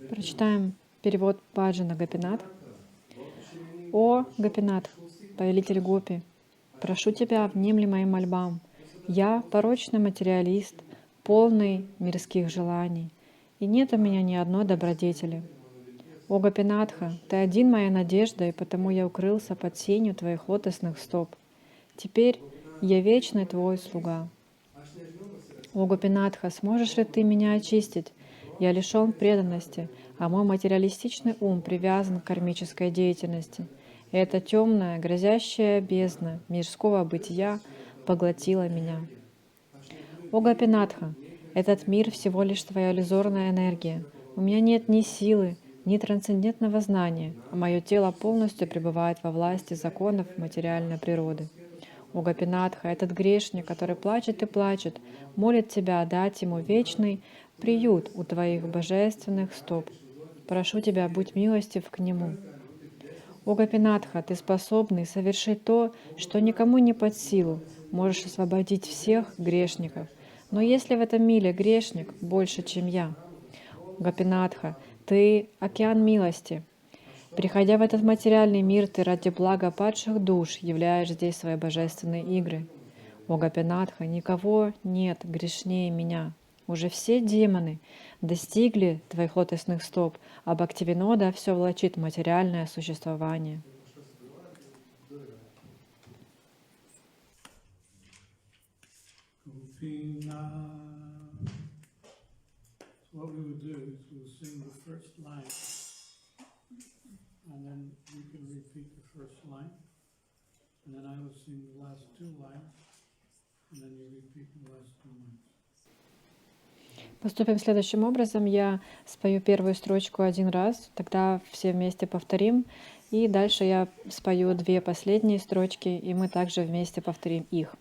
Прочитаем перевод Баджана Гопинат. «О, Гопинат, повелитель Гопи, прошу тебя, внемли моим мольбам. Я порочный материалист, полный мирских желаний, и нет у меня ни одной добродетели. О, Гопинатха, ты один моя надежда, и потому я укрылся под сенью твоих лотосных стоп. Теперь я вечный твой слуга. О, Гопинатха, сможешь ли ты меня очистить? Я лишен преданности, а мой материалистичный ум привязан к кармической деятельности. И эта темная, грозящая бездна мирского бытия поглотила меня. О, Гопинатха, этот мир всего лишь твоя иллюзорная энергия. У меня нет ни силы, ни трансцендентного знания, а мое тело полностью пребывает во власти законов материальной природы. О, Гопинатха, этот грешник, который плачет и плачет, молит тебя дать ему вечный приют у твоих божественных стоп. Прошу тебя, будь милостив к нему. О, Гопинатха, ты способный совершить то, что никому не под силу, можешь освободить всех грешников. Но если в этом мире грешник больше, чем я, Гопинатха, ты океан милости. Приходя в этот материальный мир, ты ради блага падших душ являешь здесь свои божественные игры. О, Гопинатха, никого нет грешнее меня. Уже все демоны достигли твоих лотосных стоп, а Бхактивинода все влачит в материальное существование. Поступим следующим образом. Я спою первую строчку один раз, тогда все вместе повторим, и дальше я спою две последние строчки, и мы также вместе повторим их.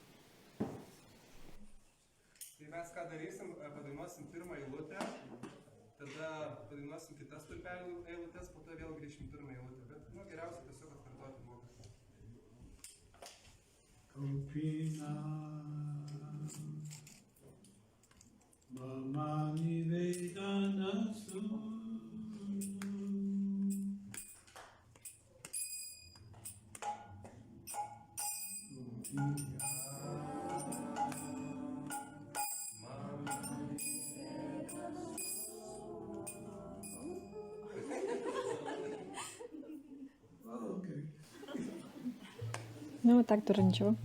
Ну, вот так тоже ничего.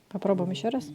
Попробуем еще раз.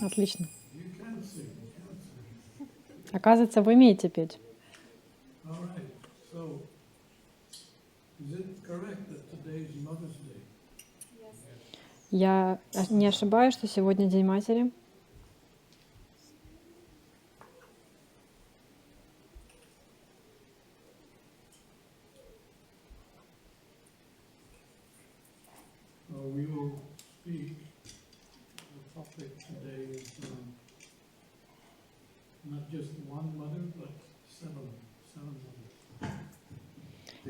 Отлично. Оказывается, вы умеете петь. Я не ошибаюсь, что сегодня День Матери?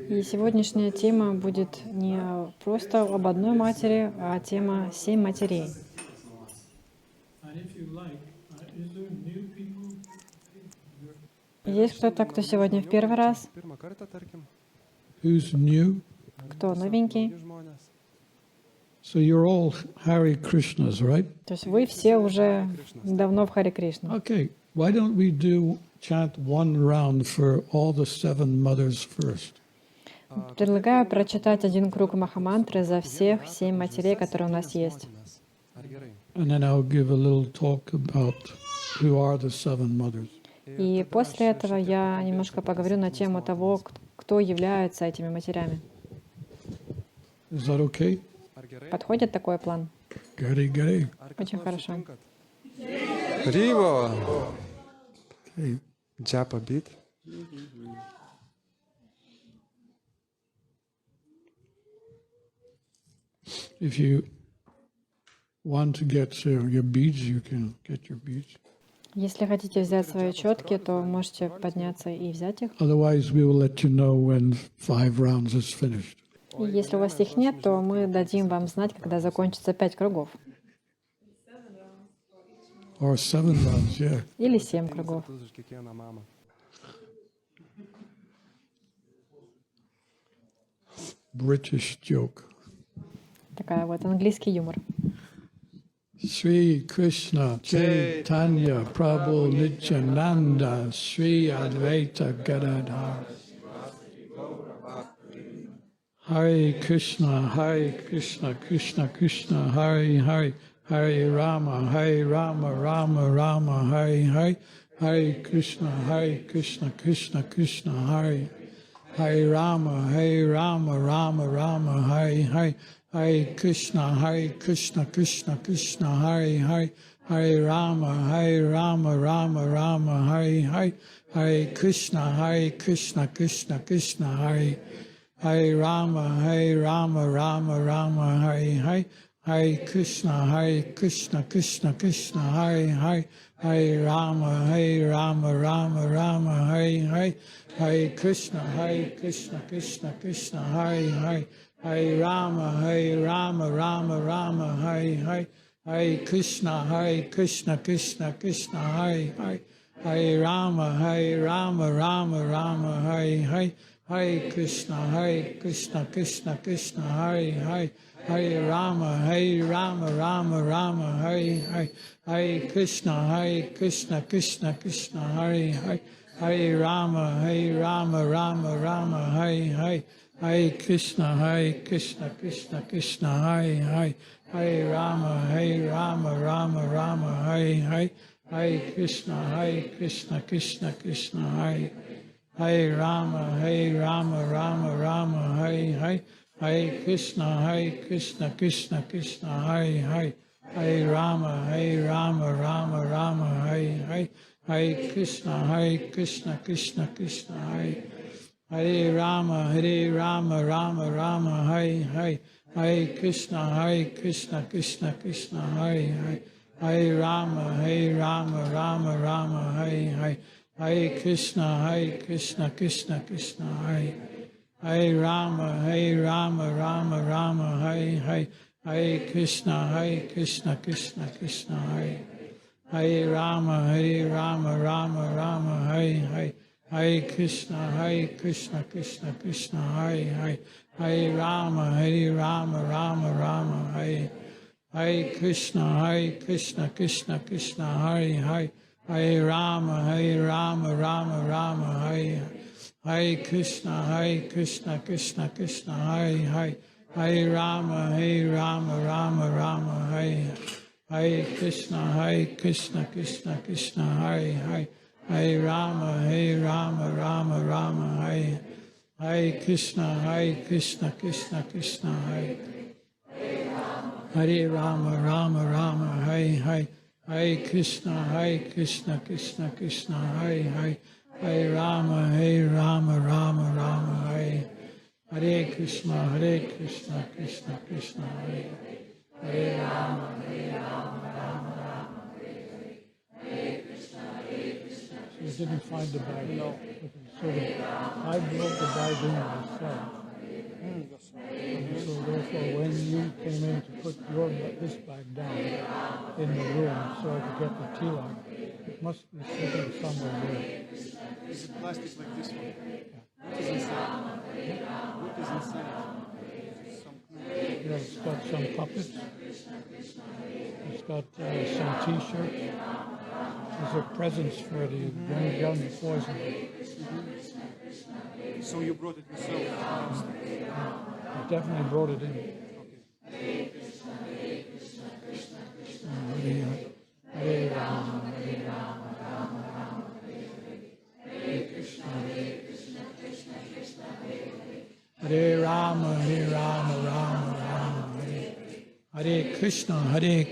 И сегодняшняя тема будет не просто об одной матери, а тема «Семь матерей». Есть кто-то, кто сегодня в первый раз? Кто новенький? So you're all Hare Krishnas, right? То есть вы все уже давно в Харе Кришна. Okay, why don't we chant one round for all the seven mothers first? Предлагаю прочитать один круг Махамантры за всех 7 матерей, которые у нас есть. And then I'll give a little talk about who are the seven mothers. И после этого я немножко поговорю на тему того, кто является этими матерями. Is that okay? Подходит такой план? Gary. Очень хорошо. Рива! Okay. Джапа бит. If you want to get your beads, you can get your beads. Если хотите взять свои четки, то можете подняться и взять их. Otherwise, we will let you know when 5 rounds is finished. И если у вас их нет, то мы дадим вам знать, когда закончится 5 кругов. Or 7 rounds, yeah. Или 7 кругов. British joke. Такая вот английский юмор. Sri Krishna Chaitanya Prabhu Nityananda Sri Advaita Gadadhar Hare Krishna Krishna Krishna Hare Hare Hare Rama Rama Rama Hare Hare Hare Krishna Krishna Krishna Hare Hare Rama Rama Rama Hare Hare Hare Krishna Krishna Krishna Hare Hare Hare Rama Rama Rama Hare Hare Hare Krishna Krishna Krishna Hare Hare Rama Rama Rama Hare Hare Hare Krishna Krishna Krishna Hare Hare Hare Rama Rama Rama Hare Hare Hare Krishna Krishna Krishna Hare Hare Hare Rama Rama Rama Hare Hare Hare Krishna Krishna Krishna Hare Hare Hare Rama Rama Rama Hare Hare Hare Krishna Krishna Krishna Hare Hare Hare Rama Rama Rama Hare Hare Hare Krishna Krishna Krishna Hare Hare Hare Rama Rama Rama Hare Hare Hare Krishna Krishna Krishna Hare Hare Hare Rama Rama Rama Hare Hare Hare Krishna Krishna Krishna Hare Hare Rama Rama Rama Hare Hare Hare Krishna, Krishna Krishna, Hare Hare, Hare Rama, Rama Rama, Hare Hare, Hare Krishna, Krishna Krishna, Hare Hare Rama, Rama Rama, Hare Hare, Hare Krishna, Krishna Krishna, Hare Hare, Hare Rama, Rama Rama, Hare Hare, Hare Krishna, Krishna Krishna, Hare Hare Rama, Rama Rama, Hare Hare, Hare Krishna, Krishna Krishna, Hare Hare Rama, Rama Rama, Hare Hare, Hare Krishna, Krishna Krishna, Hare Hare, Hare Rama, Rama Rama, Hare Hare Krishna, Krishna Krishna, Hare Hare, Hare Rama, Rama Rama, Hare Hare Krishna, Krishna Krishna, Hare Hare, Hare Rama, Rama Rama, Hare Hare Krishna, Krishna Hare Hare, Hare Rama, Rama Rama, Hare Hare Krishna, Krishna Hare Hare Rama, Rama, Hare Hare, Hare Krishna, Krishna, Hare Hare, Hare Rama, Rama, Hare Hare Krishna, Krishna, Hare Hare Rama, Rama, Hare Krishna. So you didn't find the bag? No. I brought the bag in myself. So therefore, when you came in to put this bag down in the room so I could get the tilak, it must be sitting somewhere there. Is it plastic like this one? Yeah. What is inside? What is inside? Yeah, it's got some puppets. It's got some T-shirts. These are presents for the young boys. So you brought it yourself? I definitely brought it in. Hare Rama, Rama, Hare Krishna, Krishna, Hare Rama, Rama, Hare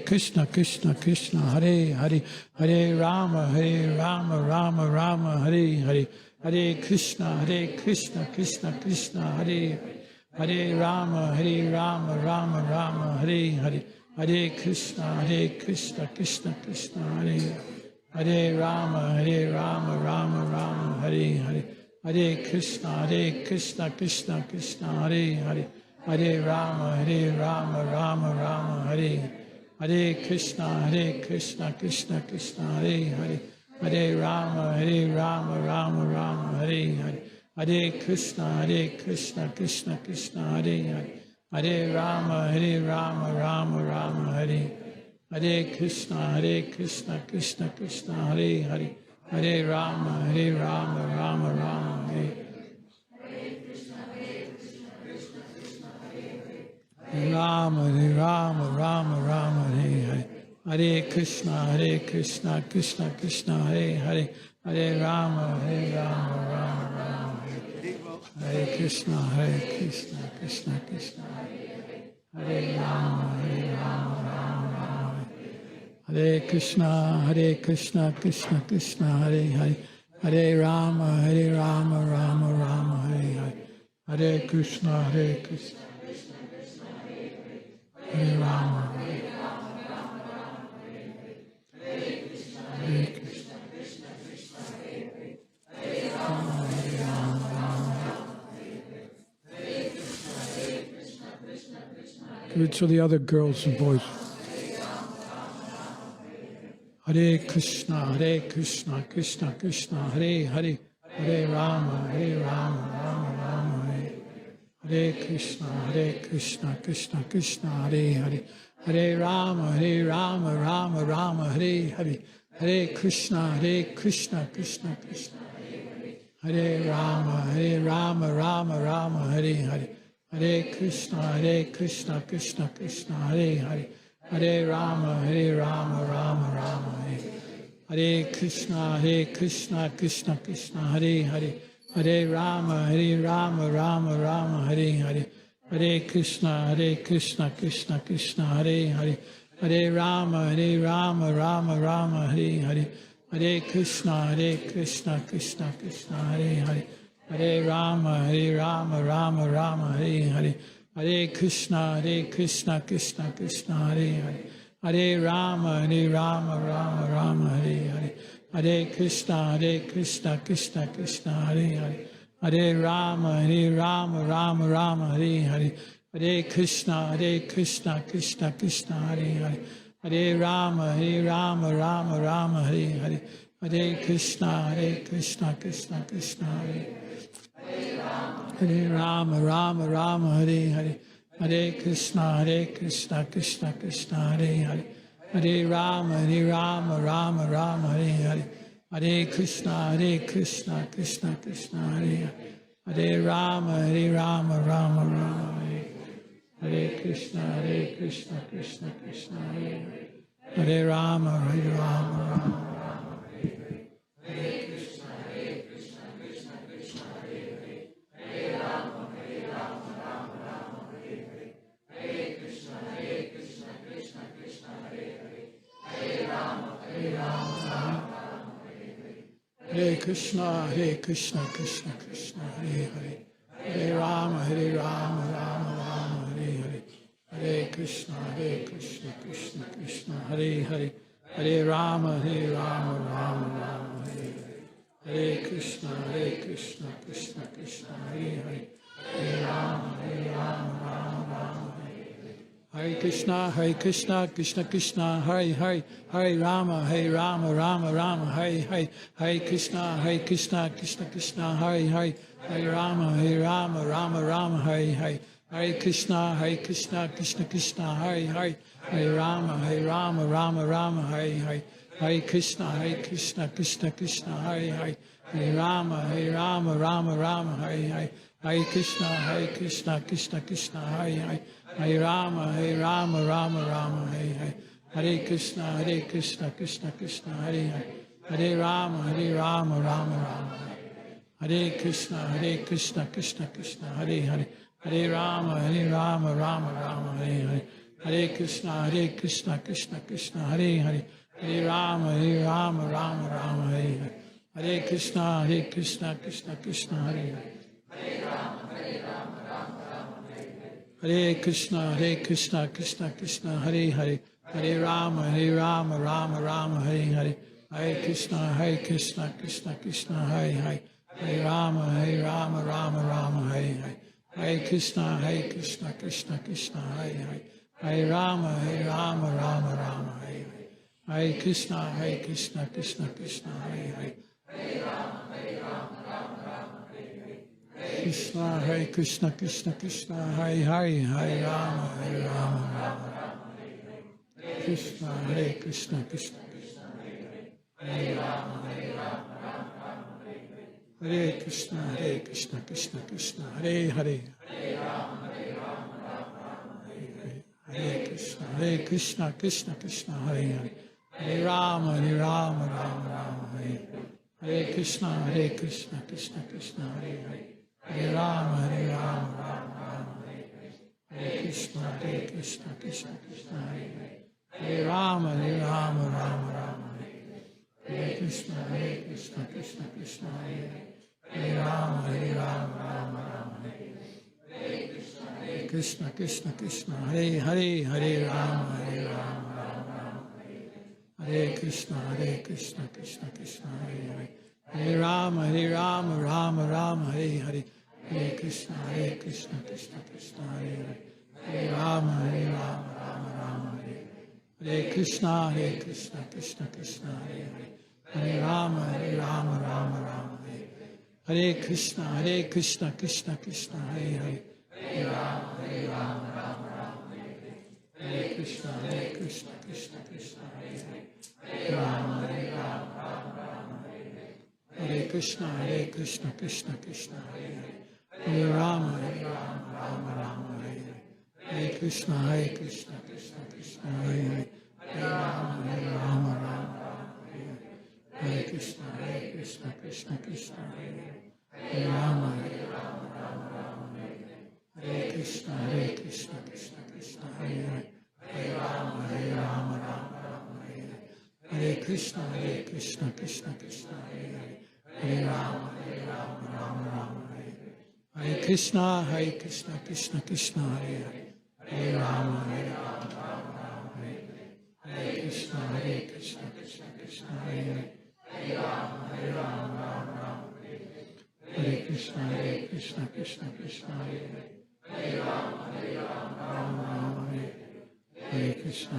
Krishna, Krishna, Hare Hare, Hare Rama, Rama, Hare Hare Krishna, Krishna, Hare Hare Rama, Rama, Hare Hare, Hare Krishna, Krishna, Hare Hare Rama, Rama, Hare Hare, Hare Krishna, Krishna, Hare Hare, Hare Rama, Rama, Hare Hare Krishna, Krishna, Hare Hare, Hare Rama, Rama, Hare Hare, Hare Krishna, Krishna, Hare Hare, Hare Rama, Rama, Hare Hare Krishna, Krishna, Hare Hare, Hare Rama, Rama, Hare Rama, Hare Hare, Hare Krishna, Krishna, Hare Hare, Hare Rama, Rama, Hare Krishna, Krishna, Hare Rama, Rama, Hare Krishna, Krishna, Hare Hare, Hare Rama, Rama, Hare Hare, Hare Krishna, Hare Rama, Give it to the other girls and boys. Hare Krishna, Krishna, Hare Hare, Hare Rama, Rama, Hare Hare Krishna, Krishna, Hare Hare, Hare Rama, Rama, Hare Hare, Hare Krishna, Krishna, Hare Rama, Rama, Hare Hare, Hare Krishna, Krishna, Hare Hare, Hare Rama, Rama, Hare Krishna, Krishna, Hare Hare, Hare Rama, Rama, Hare Hare, Hare Krishna, Krishna Krishna, Hare Hare, Hare Rama, Rama Rama, Hare Hare, Hare Krishna, Krishna Krishna, Hare Hare, Hare Rama, Rama Rama, Hare Hare, Hare Krishna, Krishna Krishna, Hare Hare, Hare Rama, Rama Rama, Hare Hare, Hare Krishna, Krishna, Hare Hare, Hare Rama, Rama Rama, Hare Hare, Hare Krishna, Krishna, Hare Hare, Hare Rama, Rama Rama, Hare Hare, Hare Krishna, Krishna, Hare Hare Rama, Rama, Hare Hare, Hare Krishna, Krishna, Hare Hare, Hare Rama, Rama, Hare Hare, Hare Krishna, Krishna, Hare Hare, Hare Rama, Rama, Hare Hare Krishna, Krishna, Hare Hare, Hare Rama, Rama. Hare Krishna, Krishna, Hare Hare, Hare Rama, Rama, Hare Hare, Hare Krishna, Krishna, Hare Hare, Hare Rama, Rama, Hare Hare, Hare Krishna, Krishna, Hare Hare, Hare Rama, Rama, Hare Krishna, Krishna, Hare Hare, Hare Rama, Rama, Hare Hare, Hare Krishna, Krishna, Hare Hare, Hare Rama, Rama, Hare Hare, Hare Krishna, Krishna, Hare Hare, Hare Rama, Rama, Hare Hare, Hare Krishna, Krishna, Hare Hare, Hare Rama, Rama, Hare Hare, Hare Krishna, Krishna, Hare Hare, Hare Rama, Rama, Hare Hare, Hare Krishna, Krishna, Hare Hare, Hare Rama, Rama, Hare Krishna, Krishna, Hare Hare, Hare Rama, Rama, Hare Hare, Hare Krishna, Krishna, Hare Hare, Hare Rama, Rama, Hare Hare, Hare Krishna, Krishna, Hare Hare, Hare Krishna, Krishna, Hare Hare, Hare Rama, Rama, Hare Hare, Hare Krishna, Krishna, Hare Hare, Hare Rama, Rama, Hare Hare, Hare Krishna, Krishna, Hare Hare, Hare Rama, Rama, Hare Hare, Hare Krishna, Krishna, Hare Hare, Krishna, Hare Krishna, Hare Hare, Hare Rama, Rama, Krishna, Hare Krishna, Hare Rama, Hare Krishna, Krishna, Hare Hare, Hare Krishna, Krishna, Hare Hare, Hare Rama, Rama, Hare Krishna, Krishna, Hare Hare, Hare Rama, Rama, Hare Krishna, Krishna, Hare Hare, Hare Rama, Rama, Hare Krishna, Krishna, Hare Hare, Hare Rama, Rama, Hare Krishna, Krishna, Hare Hare, Hare Rama, Hare Krishna, Krishna, Hare Hare, Hare Rama, Rama, Hare Hare, Hare Krishna, Krishna, Hare Hare, Hare Rama, Rama, Hare Krishna, Krishna, Hare Hare, Hare Rama, Rama, Hare Krishna, Krishna, Hare Hare, Hare Rama, Rama, Hare Krishna, Krishna, Hare Hare, Hare Rama, Rama, Hare Krishna, Krishna, Hare Hare, Hare Rama, Rama, Hare Krishna, Krishna, Hare Hare, Hare Rama, Rama, Hare Krishna, Krishna, Hare Hare, Hare Rama, Rama, Hare Krishna, Hare Krishna, Krishna Krishna, Hare Hare, Hare Rama, Rama Rama, Hare Hare, Hare Krishna, Krishna Krishna, Hare Hare, Hare Rama, Rama Rama, Hare Hare, Hare Krishna, Krishna Krishna, Hare Hare, Hare Rama, Rama Rama, Hare Hare, Hare Krishna, Krishna Krishna, Hare Hare, Hare Rama, Rama Rama, Hare Hare, Hare Krishna, Krishna Krishna, Hare Hare, Hare Rama, Rama Rama, Hare Hare, Hare Krishna,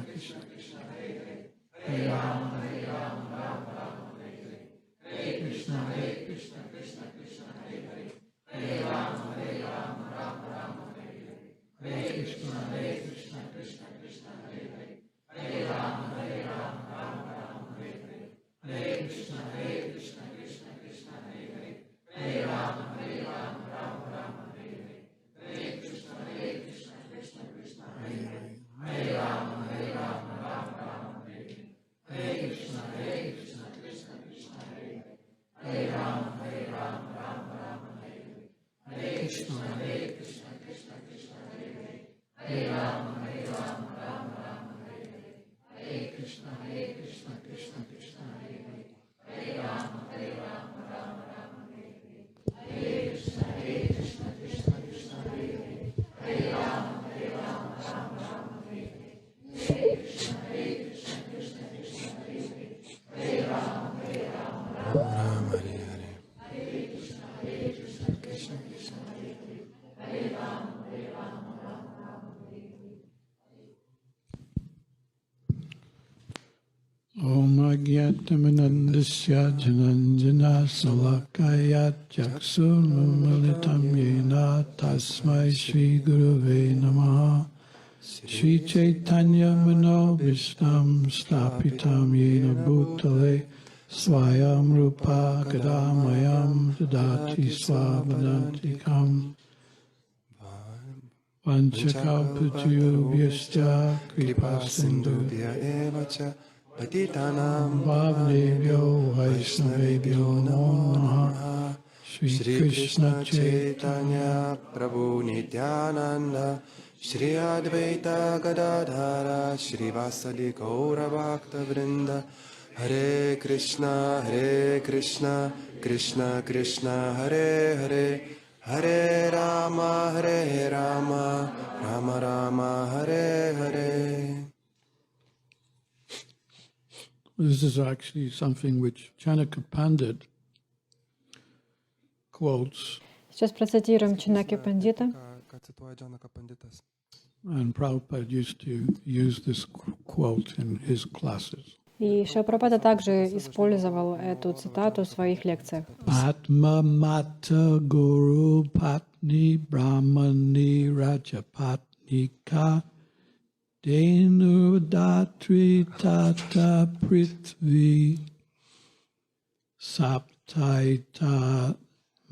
Krishna Krishna, Hare Hare, Hare Rama, Rama Rama, Hare Hare, Hare Krishna, Krishna Krishna, Hare Hare, Hare Rama, Rama Rama, Hare Hare, Hare Krishna, Krishna Krishna, Hare Hare, Hare Rama, Rama Rama, Hare Hare, Hare Krishna, Krishna Krishna, Hare Hare, Hare Rama, Rama Rama, Hare Hare, Hare Krishna, Krishna Krishna, Hare Hare, Hare Rama, Rama Rama, Hare Hare, Hare Krishna, Krishna Krishna, Hare Hare, Hare Rama, Rama Rama, Hare Hare, Hare Krishna, Krishna Krishna, Hare Hare, Hare Rama, Rama Rama, Hare Hare, Hare Krishna, Krishna Krishna, Hare Hare, Hare Rama, Rama Rama, Hare Hare, Hare Krishna, Krishna Krishna, Hare Hare, Hare Rama, Rama Rama, Hare Hare, Hare Krishna, Krishna Krishna, Hare Hare, Hare Rama, Ram Hare Hare. Hare Krishna, Krishna Krishna, Hare Hare, Hare Rama, Rama Rama, Hare Hare. Om Agyatamandasya Jananjana Salakaya Chaksurmamalitam Yena Tasmai Shri Gurave Namaha Shri Chaitanya Mano Vishnam Stapitam Yena Bhutale Swayam Rupa Kadamayam Dadati Swavadantikam Vanchakalpatuyobhyascha Kripa Sindhu Sindhubhya eva cha patitanam Bhavnebhyo Vaishnavebhyo Namo Namaha Shri Krishna Chaitanya Prabhu Nityananda Shri Advaita Gadadhara Shri Vasali Gaura Bhakta Vrinda Hare Krishna Krishna Krishna Hare Hare Hare Rama Rama Rama Hare Hare. This is actually something which Chanakya Pandit quotes, Сейчас процитируем Чанакья Пандита. and Prabhupada used to use this quote in his classes. И Шрила Прабхупада также использовал эту цитату в своих лекциях. Atma Mata Guru Patni Brahmani Rajapatnika Denu Datri Tata Prithvi Saptaita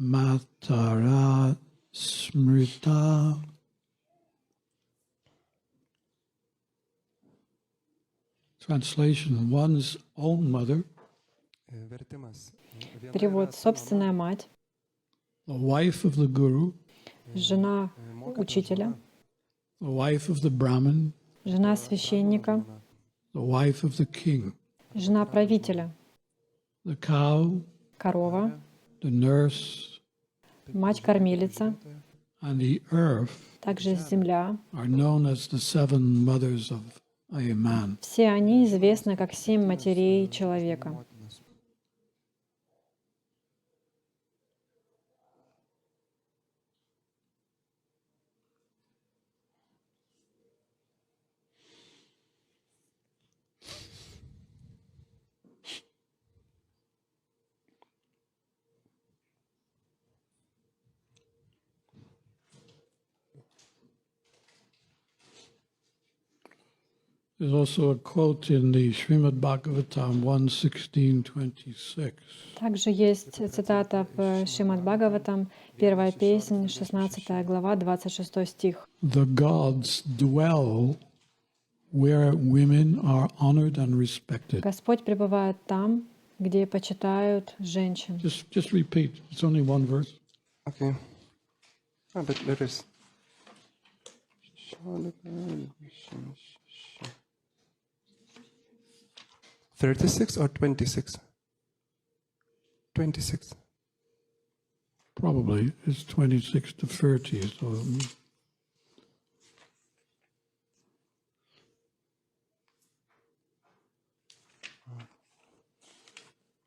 Matara Smrita. Translation: one's own mother, Перевод: собственная мать, the wife of the guru, жена учителя, the wife of the Brahmin, жена священника, the wife of the king, жена правителя, the cow, корова, the nurse, мать-кормилица, and the earth также земля. are known as the seven mothers of a man. Все они известны как 7 матерей человека. There's also a quote in the Srimad Bhagavatam 1:16-26. Также есть цитата в Шримад Бхагаватам, первая песнь, 16 глава, 26 стих. The gods dwell where women are honored and respected. Господь пребывает там, где почитают женщин. Just repeat. It's only one verse. Okay. But there is 36 or 26? 26. Probably it's 26 to 30. So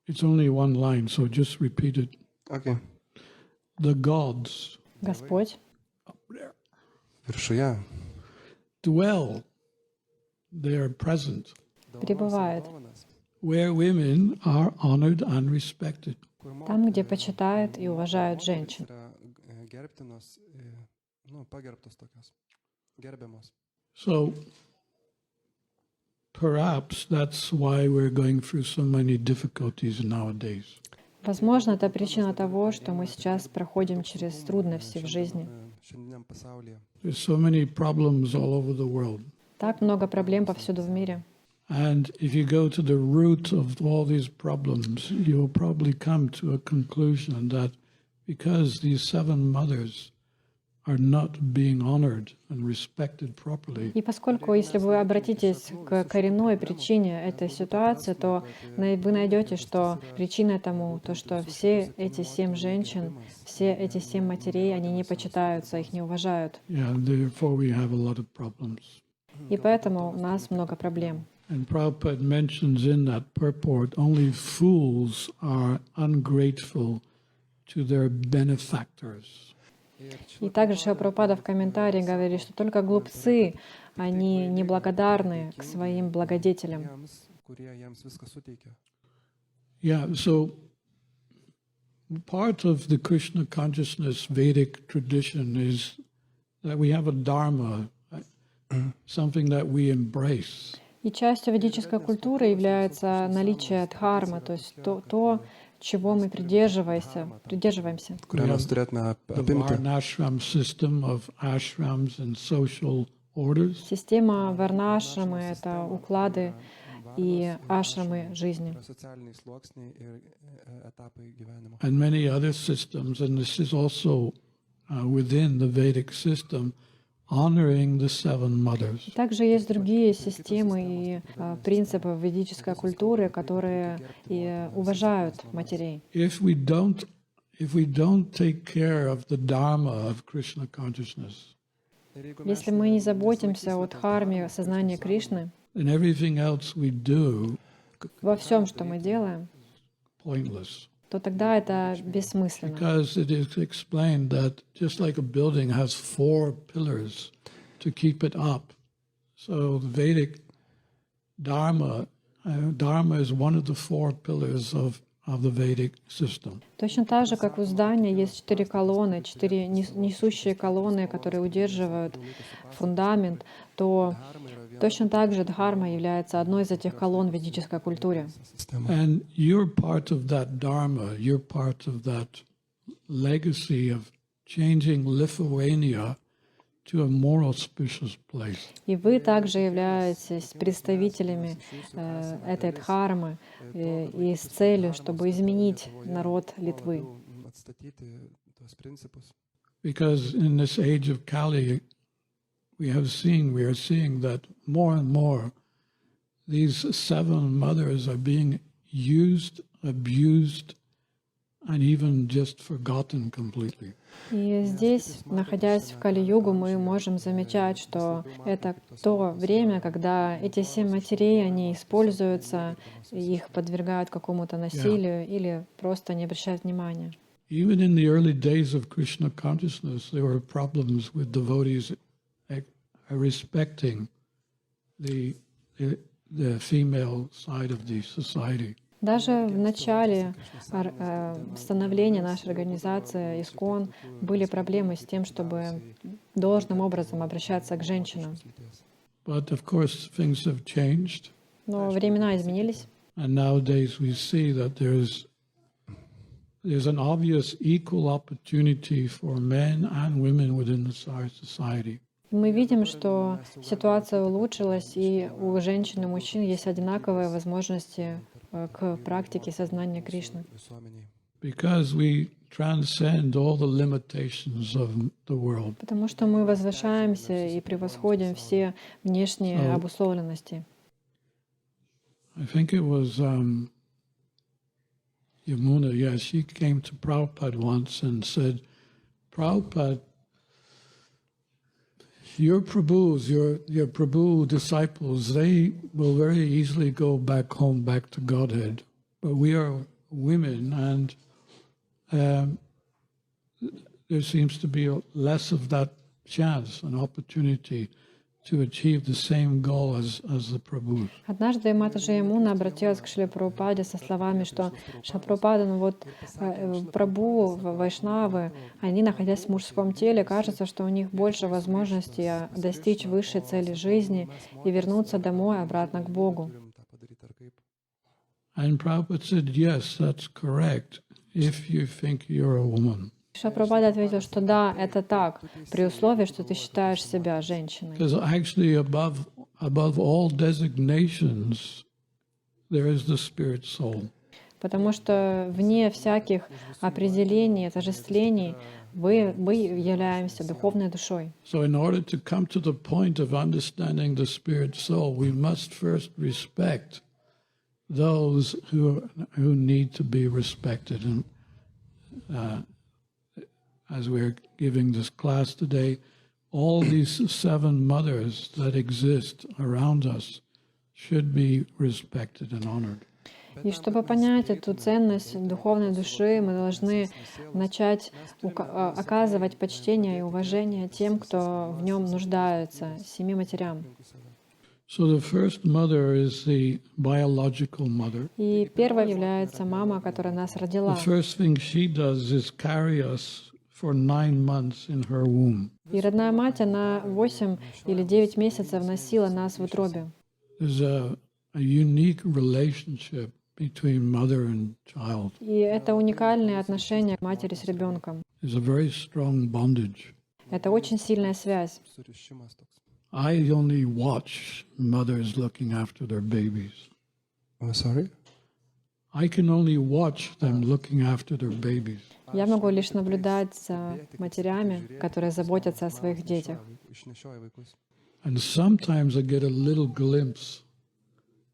it's only one line, so just repeat it. Okay. The gods Господь Вершуя. dwell, they are present, пребывает where women are honored and respected. там, где почитают и уважают женщин. Gerbtinos, pagerbtos tokios. Gerbiamos. So perhaps that's why we're going through so many difficulties nowadays. Возможно, это причина того, что мы сейчас проходим через трудности в жизни. Šiandieniam pasaulyje. There's so many problems all over the world. Так много проблем повсюду в мире. And if you go to the root of all these problems, you will probably come to a conclusion that because these seven mothers are not being honored and respected properly, И поскольку, если вы обратитесь к коренной причине этой ситуации, то вы найдете, что причина тому, то, что все эти 7 женщин, все эти 7 матерей, они не почитаются, их не уважают. yeah, therefore we have a lot of problems. И поэтому у нас много проблем. And Prabhupada mentions in that purport, only fools are ungrateful to their benefactors. И также Шрила Прабхупада в комментарии говорит, что только глупцы, они неблагодарны к своим благодетелям. Kurie jiems viską suteikia. Yeah, so part of the Krishna Consciousness Vedic tradition is that we have a dharma, something that we embrace. И частью ведической культуры является наличие дхармы, то есть то, чего мы придерживаемся. Kurią mes turėtume The apimti. Varnashram system of ashrams and social orders. Система варнашрамы — это уклады и ашрамы жизни. Socialiniai sluoksniai ir etapai gyvenimo. And many other systems, and this is also within the Vedic system, honoring the seven mothers. Также есть другие системы и принципы ведической культуры, которые и уважают матерей. If we don't take care of the dharma of Krishna consciousness, Если мы не заботимся о дхарме сознания Кришны, then everything else we do во всем, что мы делаем, pointless. то тогда это бессмысленно. Because it is explained that just like a building has 4 pillars to keep it up, so the Vedic Dharma is one of the 4 pillars of the Vedic system. Точно так же, как у здания есть 4 колонны, 4 несущие колонны, которые удерживают фундамент, то точно так же дхарма является одной из этих колонн в ведической культуре. And you're part of that Dharma, you're part of that legacy of changing Lithuania to a more auspicious place. И вы также являетесь представителями этой дхармы и с целью, чтобы изменить народ Литвы. Atstatyti tuos principus. Because in this age of Kali, we are seeing that more and more these 7 mothers are being used, abused, and even just forgotten completely. И здесь, находясь в Кали-югу, мы можем замечать, что это то время, когда эти 7 матерей, они используются, их подвергают какому-то насилию или просто не обращают внимания. Even in the early days of Krishna consciousness, there were problems with devotees respecting the female side of the society. Даже в начале становления нашей организации ISKCON были проблемы с тем, чтобы должным образом обращаться к женщинам. But of course, things have changed. Но времена изменились. And nowadays we see that there's an obvious equal opportunity for men and women within the society. Мы видим, что ситуация улучшилась, и у женщин и мужчин есть одинаковые возможности к практике сознания Кришны. because we transcend all the limitations of the world. Потому что мы возвышаемся и превосходим все внешние обусловленности. I think it was Yamuna, yeah, she came to Prabhupada once and said, Prabhupada, your Prabhus, your Prabhu disciples, they will very easily go back home, back to Godhead. But we are women, and there seems to be less of that chance, an opportunity to achieve the same goal as the Prabhus. Однажды Матаджи Ямуна обратилась к Шриле Прабхупаде со словами, что Шрила Прабхупада, ну вот Прабху, Вайшнавы, они, находясь в мужском теле, кажется, что у них больше возможностей достичь высшей цели жизни и вернуться домой, обратно к Богу. And Prabhupada said, yes, that's correct, if you think you're a woman. Шрила Прабхупада ответил, что да, это так, при условии, что ты считаешь себя женщиной. Because actually above all designations, there is the spirit soul. Потому что вне всяких определений, отождествлений, мы являемся духовной душой. So in order to come to the point of understanding the spirit soul, we must first respect those who need to be respected. And as we're giving this class today, all these 7 mothers that exist around us should be respected and honored. И чтобы понять эту ценность духовной души, мы должны начать оказывать почтение и уважение тем, кто в нем нуждается, 7 матерям. So the first mother is the biological mother. И первой является мама, которая нас родила. The first thing she does is carry us for 9 months in her womb. И родная мать, она 8 или 9 месяцев носила нас в утробе. There's a unique relationship between mother and child. И это уникальные отношения матери с ребенком. There's a very strong bondage. Это очень сильная связь. I only watch mothers looking after their babies. Sorry? I can only watch them looking after their babies. Я могу лишь наблюдать за матерями, которые заботятся о своих детях. And sometimes I get a little glimpse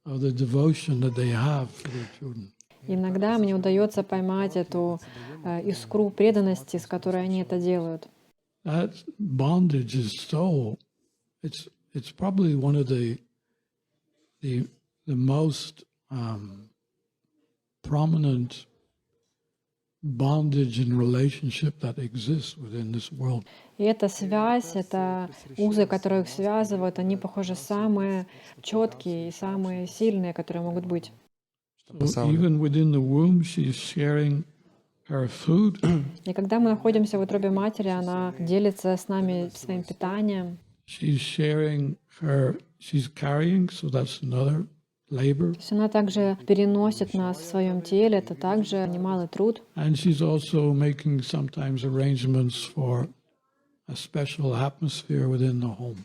of the devotion that they have for their children. Иногда мне удается поймать эту искру преданности, с которой они это делают. That bondage is so, it's probably one of the most prominent bondage and relationship that exists within this world. И эта связь, это узы, которые их связывают, они, похоже, самые четкие и самые сильные, которые могут быть. So even within the womb, she's sharing her food. И когда мы находимся в утробе матери, она делится с нами своим питанием. She's carrying, so that's another labor. То есть она также переносит нас в своем теле, это также немалый труд. And she's also making sometimes arrangements for a special atmosphere within the home.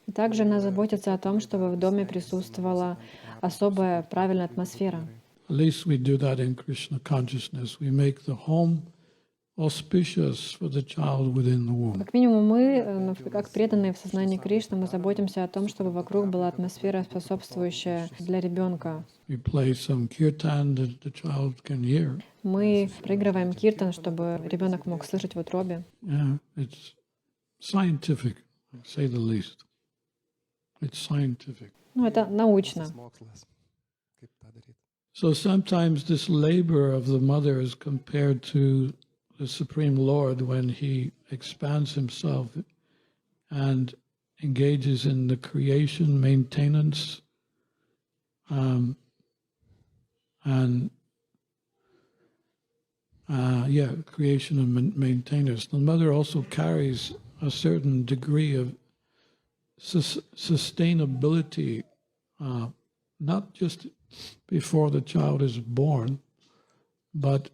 И также она заботится о том, чтобы в доме присутствовала особая правильная атмосфера. At least we do that in Krishna Consciousness. We make the home auspicious for the child within the womb. Как минимум мы, как преданные в сознании Кришны, мы заботимся о том, чтобы вокруг была атмосфера, способствующая для ребенка. We play some kirtan that the child can hear. Мы проигрываем киртан, чтобы ребенок мог слышать в утробе. Yeah, it's scientific, to say the least. It's scientific. Ну, это научно. So sometimes this labor of the mother is compared to the Supreme Lord when he expands himself and engages in the creation, maintenance, creation and maintenance. The mother also carries a certain degree of sustainability, not just before the child is born, but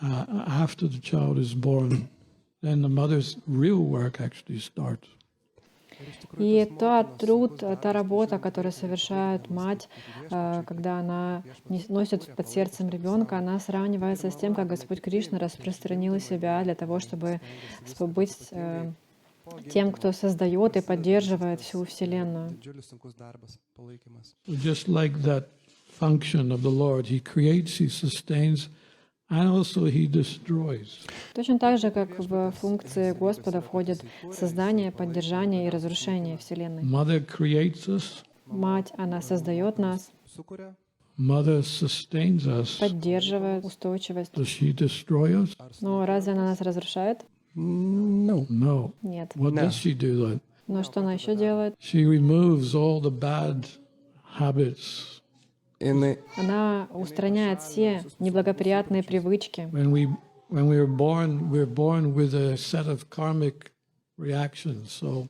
after the child is born, then the mother's real work actually starts. И тот труд, та работа, которую совершает мать, когда она носит под сердцем ребенка, она сравнивается с тем, как Господь Кришна распространил себя для того, чтобы быть тем, кто создает и поддерживает всю Вселенную. Didžiulis sunkus darbas, palaikymas. Just like that function of the Lord, He creates, He sustains, and also He destroys. Точно так же, как в функции Господа входит создание, поддержание и разрушение Вселенной. Mother creates us, Мать, она создает нас, Sukuria, Mother sustains us. поддерживает устойчивость. Does she destroy us? Но разве она нас разрушает? no. No. Нет. What does she do then? Но что она еще делает? She removes all the bad habits. Jinai Она устраняет все неблагоприятные привычки. When we are born, we're born with a set of karmic reactions. So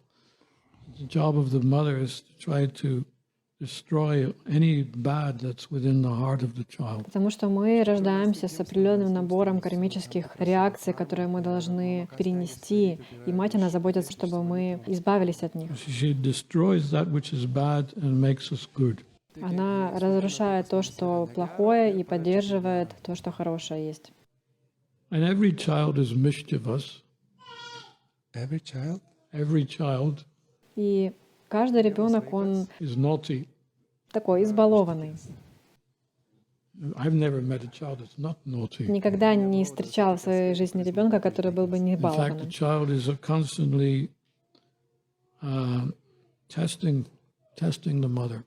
the job of the mother is to try to destroy any bad that's within the heart of the child. Потому что мы рождаемся с определенным набором кармических реакций, которые мы должны перенести. И мать, она заботится, чтобы мы избавились от них. She destroys that which is bad and makes us good. Она разрушает то, что плохое, и поддерживает то, что хорошее есть. And every child is mischievous. every child Every child И каждый ребенок, он is naughty. такой избалованный. I've never met a child that's not naughty. Никогда не встречал в своей жизни ребенка, который был бы не In fact, the балованным. child is constantly testing the mother.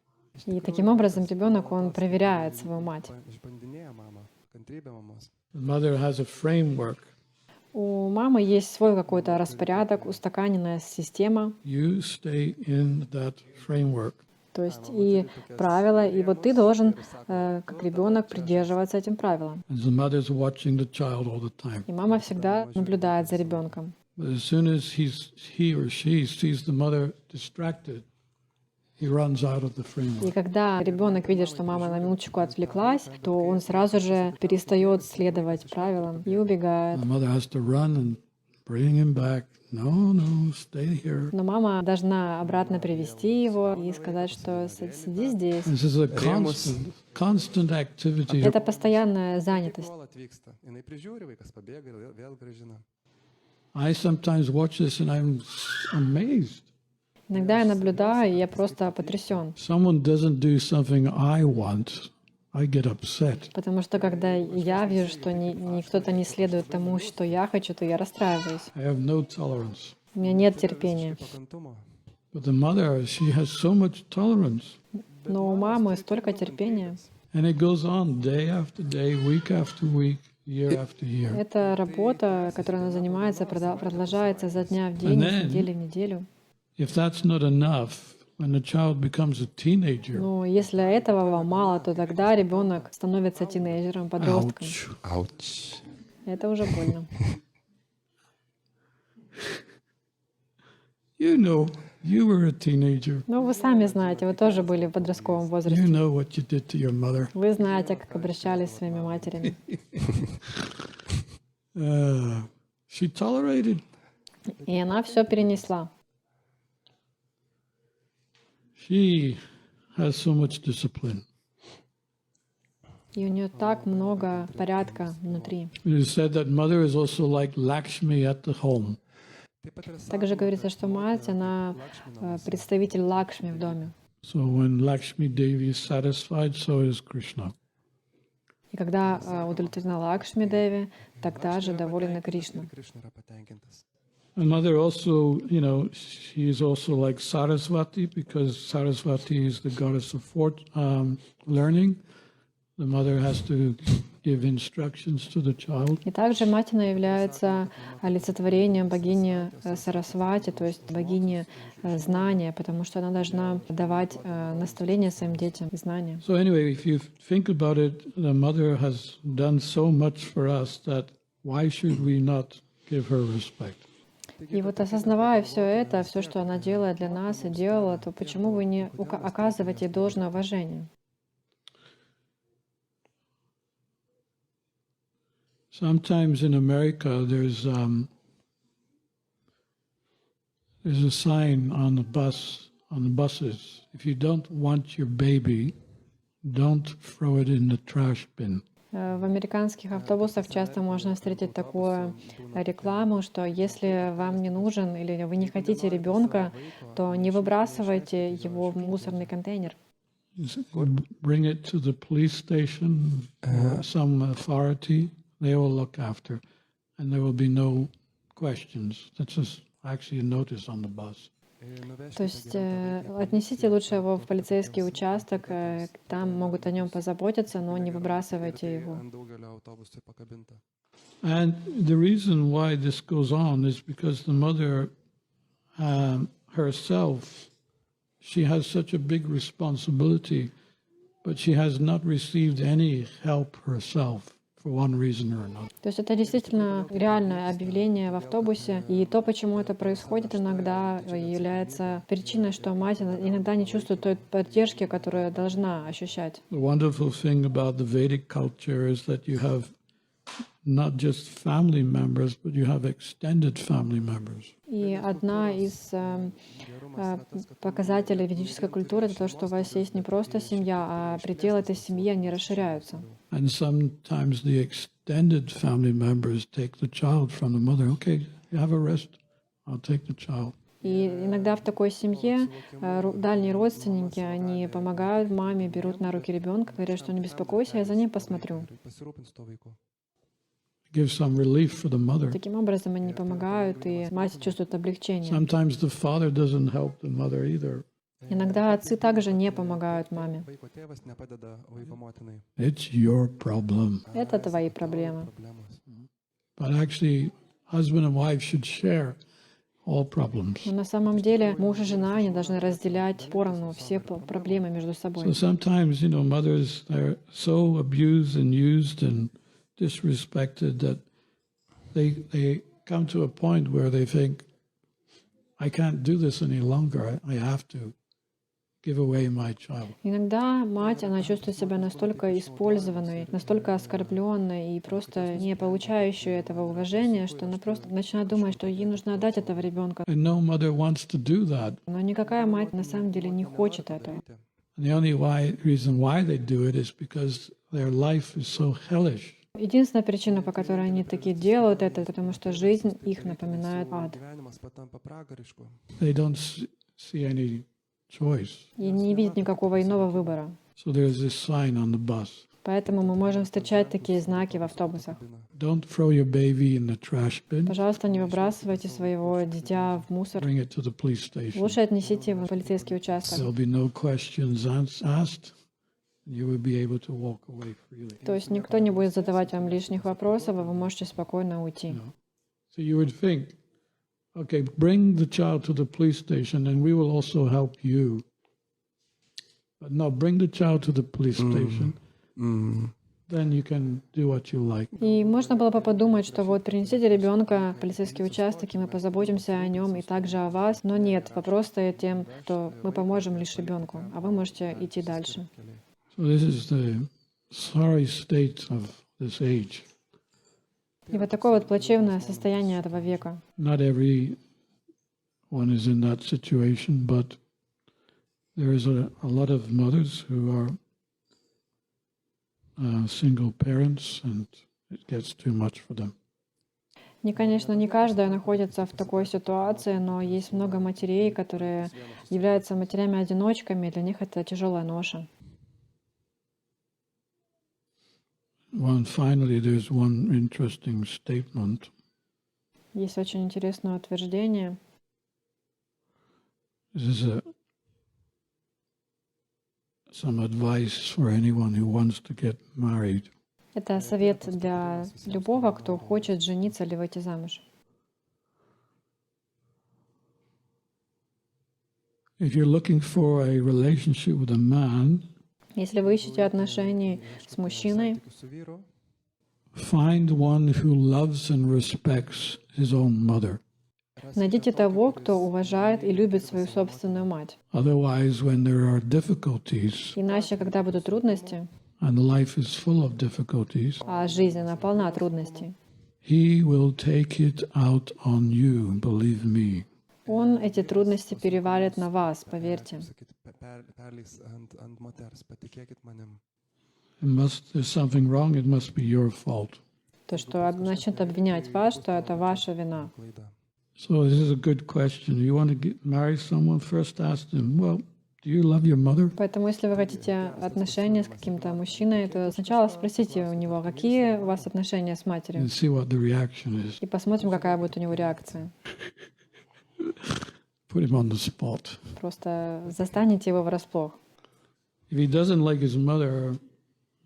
И таким образом ребенок, он проверяет свою мать. išbandinėja mamą, kantrybė mamos. The mother has a framework. У мамы есть свой какой-то распорядок, устаканенная система, You stay in that framework. то есть и правила, и вот ты должен, как ребенок, придерживаться этим правилам. And the mother's watching the child all the time. И мама всегда наблюдает за ребенком. But as soon as he or she sees the mother distracted, he runs out of the И framework. когда ребенок видит, что мама на минуточку отвлеклась, то он сразу же перестает следовать правилам и убегает. The mother has to run and bring him back. No, stay here. Но мама должна обратно привести его и сказать, что сиди здесь. This is a constant activity. Это постоянная занятость. Nuolat vyksta. Jinai prižiūri, vaikas pabėga ir vėl grąžina. I sometimes watch this and I'm amazed. Иногда я наблюдаю, и я просто потрясен. Someone doesn't do something I want, I get upset. Потому что когда я вижу, что кто-то не следует тому, что я хочу, то я расстраиваюсь. I have no tolerance. У меня нет терпения. Pakantumo. But the mother, she has so much tolerance. Но у мамы столько терпения. And it goes on day after day, week after week, year after year. Эта работа, которой она занимается, продолжается изо дня в день, из недели в неделю. If that's not enough, when the child becomes a teenager, Но если этого вам мало, то тогда ребенок становится тинейджером, подростком. Ouch. Это уже больно. you know, you were a teenager. Ну, вы сами знаете, вы тоже были в подростковом You возрасте. know what you did to your mother. Вы знаете, как обращались с своими матерями. She tolerated. И она все перенесла. She has so much discipline. И у нее так много порядка внутри. It is said that mother is also like Lakshmi at the home. Также говорится, что мать, она представитель Лакшми в доме. So when Lakshmi Devi is satisfied, so is Krishna. И когда удовлетворена Лакшми Деви, тогда же доволен и Кришна. Krishna yra patenkintas. And mother also, you know, she is also like Saraswati because Saraswati is the goddess of learning. The mother has to give instructions to the child. И также мать, она является олицетворением богини Сарасвати, то есть богини знания, потому что она должна давать наставления своим детям и знания. So anyway, if you think about it, the mother has done so much for us that why should we not give her respect? И вот осознавая все это, все, что она делает для нас и делала, то почему вы не оказываете ей должное уважение? Sometimes in America, there's there's a sign on the buses. If you don't want your baby, don't throw it in the trash bin. В американских автобусах часто можно встретить такую рекламу, что если вам не нужен или вы не хотите ребенка, то не выбрасывайте его в мусорный контейнер. Bring it to the police station or some authority. They will look after, and there will be no questions. That's just actually a notice on the bus. То есть отнесите лучше его в полицейский участок, там могут о нем позаботиться, но не выбрасывайте его. And the reason why this goes on is because the mother herself, she has such a big responsibility, but she has not received any help herself for one reason or another. То есть это действительно реальное объявление в автобусе, и то, почему это происходит, иногда является причиной, что мать иногда не чувствует той поддержки, которую должна ощущать. The wonderful thing about the Vedic culture is that you have not just family members, but you have extended family members. И одна из показателей ведической культуры — это то, что у вас есть не просто семья, а пределы этой семьи, они расширяются. And sometimes the extended family members take the child from the mother. Okay, you have a rest. I'll take the child. И иногда в такой семье дальние родственники, они помогают маме, берут на руки ребенка, говорят, что не беспокойся, я за ним посмотрю. Give some relief for the mother. Таким образом они помогают, и мать чувствует облегчение. Sometimes the father doesn't help the mother either. Иногда отцы также не помогают маме. It's your problem. Это твои проблемы. But actually, husband and wife should share all problems. Но на самом деле муж и жена, они должны разделять поровну все проблемы между собой. So sometimes, mothers are so abused and used and disrespected that they come to a point where they think, I can't do this any longer. I have to give away my child. Иногда мать, она чувствует себя настолько использованной, настолько оскорбленной и просто не получающей этого уважения, что она просто начинает думать, что ей нужно отдать этого ребенка. And no mother wants to do that. Но никакая мать на самом деле не хочет этого. And the only reason why they do it is because their life is so hellish. Единственная причина, по которой они такие делают, это потому что жизнь их напоминает ад. They don't see any choice. И не видят никакого иного выбора. So there's this sign on the bus. Поэтому мы можем встречать такие знаки в автобусах. Don't throw your baby in the trash bin. Пожалуйста, не выбрасывайте своего дитя в мусор. Bring it to the police station. Лучше отнесите его в полицейский участок. There'll be no questions asked. You will be able to walk away freely. То есть никто не будет задавать вам лишних вопросов, и вы можете спокойно уйти. So you would think, okay, bring the child to the police station and we will also help you. But no, bring the child to the police station. Then you can do what you like. И можно было бы подумать, что вот принесите ребенка в полицейский участок, и мы позаботимся о нем и также о вас. Но нет, вопрос стоит тем, что мы поможем лишь ребенку, а вы можете идти дальше. So this is the sorry state of this age. И вот такое вот плачевное состояние этого века. Not everyone is in that situation, but there is a lot of mothers who are single parents, and it gets too much for them. Конечно, не каждая находится в такой ситуации, но есть много матерей, которые являются матерями-одиночками, и для них это тяжелая ноша. Finally, there's one interesting statement. Есть очень интересное утверждение. This is some advice for anyone who wants to get married. Это совет для любого, кто хочет жениться или выйти замуж. If you're looking for a relationship with a man, Если вы ищете отношений с мужчиной, find one who loves and respects his own mother. найдите того, кто уважает и любит свою собственную мать. Otherwise, when there are difficulties, Иначе, когда будут трудности, and life is full of difficulties, а жизнь, она полна трудностей, he will take it out on you, believe me. Он эти трудности перевалит на вас, поверьте. There's something wrong, it must be your fault. То, что начнет обвинять вас, что это ваша вина. So this is a good question. You want to marry someone, first ask them, well, do you love your mother? Поэтому, если вы хотите отношения с каким-то мужчиной, то сначала спросите у него, какие у вас отношения с матерью. And see what the reaction is. И посмотрим, какая будет у него реакция. Put him on the spot. Просто застанете его врасплох. If he doesn't like his mother,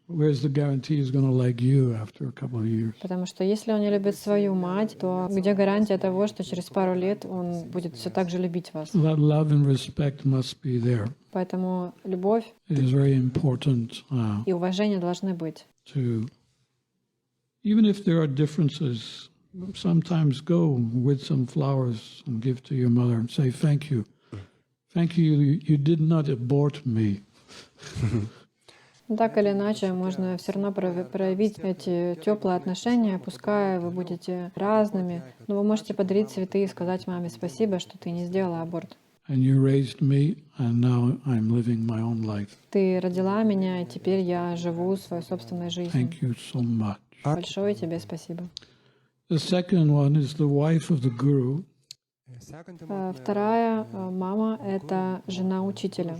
where's the guarantee he's going to like you after a couple of years? Потому что если он не любит свою мать, то где гарантия того, что через пару лет он будет все так же любить вас? So that love and respect must be there. Поэтому любовь It is very important и уважение должны быть. to, even if there are differences, sometimes go with some flowers and give to your mother and say, thank you. Thank you, you did not abort me. Так или иначе, можно все равно проявить эти теплые отношения, пускай вы будете разными, но вы можете подарить цветы и сказать маме спасибо, что ты не сделала аборт. And you raised me, and now I'm living my own life. Ты родила меня, и теперь я живу свою собственную жизнь. Thank you so much. Большое тебе спасибо. The second one is the wife of the guru. Вторая мама — это жена учителя.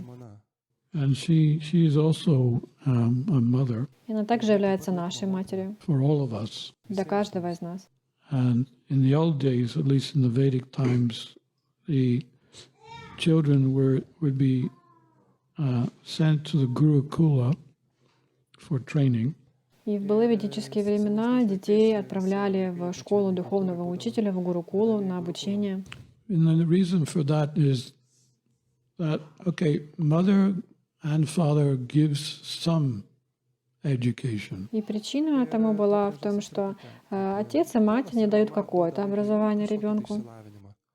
And she is also a mother И она также является нашей матерью for all of us. для каждого из нас. And in the old days, at least in the Vedic times, the children would be sent to the Gurukula for training. И в былые ведические времена детей отправляли в школу духовного учителя, в Гурукулу, на обучение. And the reason for that is that, okay, mother and father gives some education. И причина этому была в том, что отец и мать не дают какое-то образование ребенку,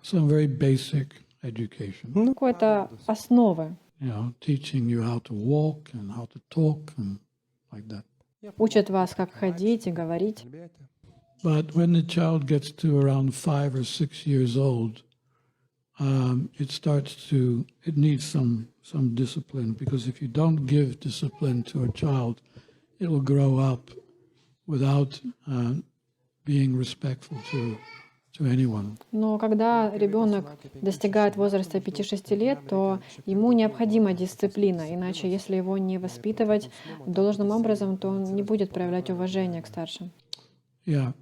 Some very basic education. какой-то основы. You know, teaching you how to walk and how to talk and like that. Учат вас, как ходить и говорить. But when the child gets to around 5 or 6 years old, it needs some discipline, because if you don't give discipline to a child, it will grow up without being respectful to anyone. Но когда ребенок достигает возраста 5-6 лет, то ему необходима дисциплина, иначе если его не воспитывать должным образом, то он не будет проявлять уважение к старшим. Yeah.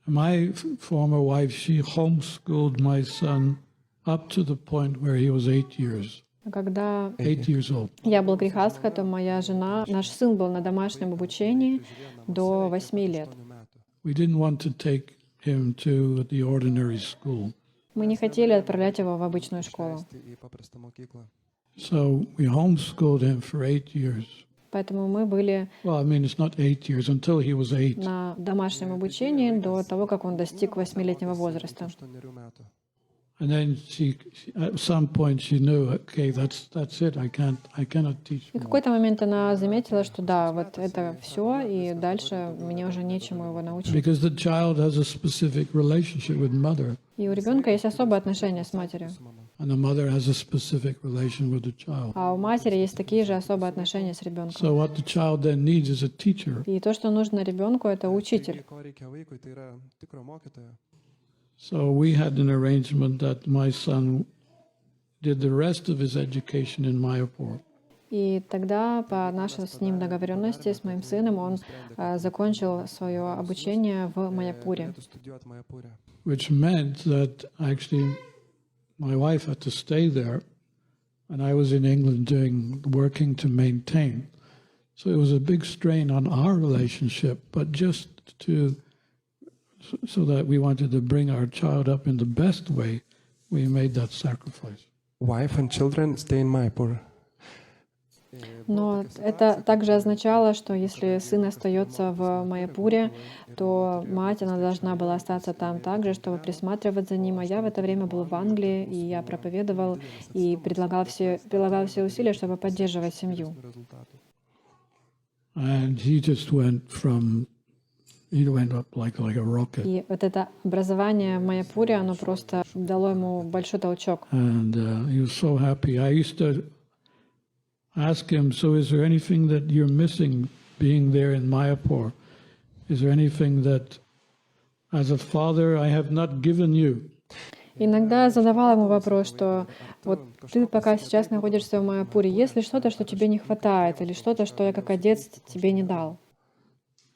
My former wife, she homeschooled my son up to the point where he was 8 years. Когда 8 years old. я был грехастха, то моя жена, наш сын был на домашнем обучении до 8 лет. We didn't want to take him to the ordinary school. Мы не хотели отправлять его в обычную школу. So we homeschooled him for 8 years. Поэтому мы были Well, I mean, it's not 8 years, until he was 8. на домашнем обучении до того, как он достиг 8-летнего возраста. And then at some point she knew, okay, that's it. I cannot teach И в more. какой-то момент она заметила, что да, вот это все, и дальше мне уже нечему его научить. Because the child has a specific relationship with mother, И у ребенка есть особые отношения с матерью, and the mother has a specific relation with the child. а у матери есть такие же особые отношения с ребенком. So what the child then needs is a teacher. И то, что нужно ребенку, это учитель. So we had an arrangement that my son did the rest of his education in Mayapur. И тогда по нашей с ним договоренности, с моим сыном, он закончил свое обучение в Майяпуре. Which meant that actually my wife had to stay there, and I was in England working to maintain. So it was a big strain on our relationship, but just so that we wanted to bring our child up in the best way, we made that sacrifice. Wife and children stay in Mayapur. Но это также означало, что если сын остается в Майяпуре, то мать, она должна была остаться там также, чтобы присматривать за ним. А я в это время был в Англии, и я проповедовал и прилагал все усилия, чтобы поддерживать семью. And he just went from he went up like a rocket. И вот это образование в Майяпуре, оно просто дало ему большой толчок. And he was so happy. I used to ask him, so is there anything that you're missing being there in Mayapur? Is there anything that, as a father, I have not given you? Иногда я задавала ему вопрос, что вот ты пока сейчас находишься в Майяпуре, есть ли что-то, что тебе не хватает, или что-то, что я как отец тебе не дал?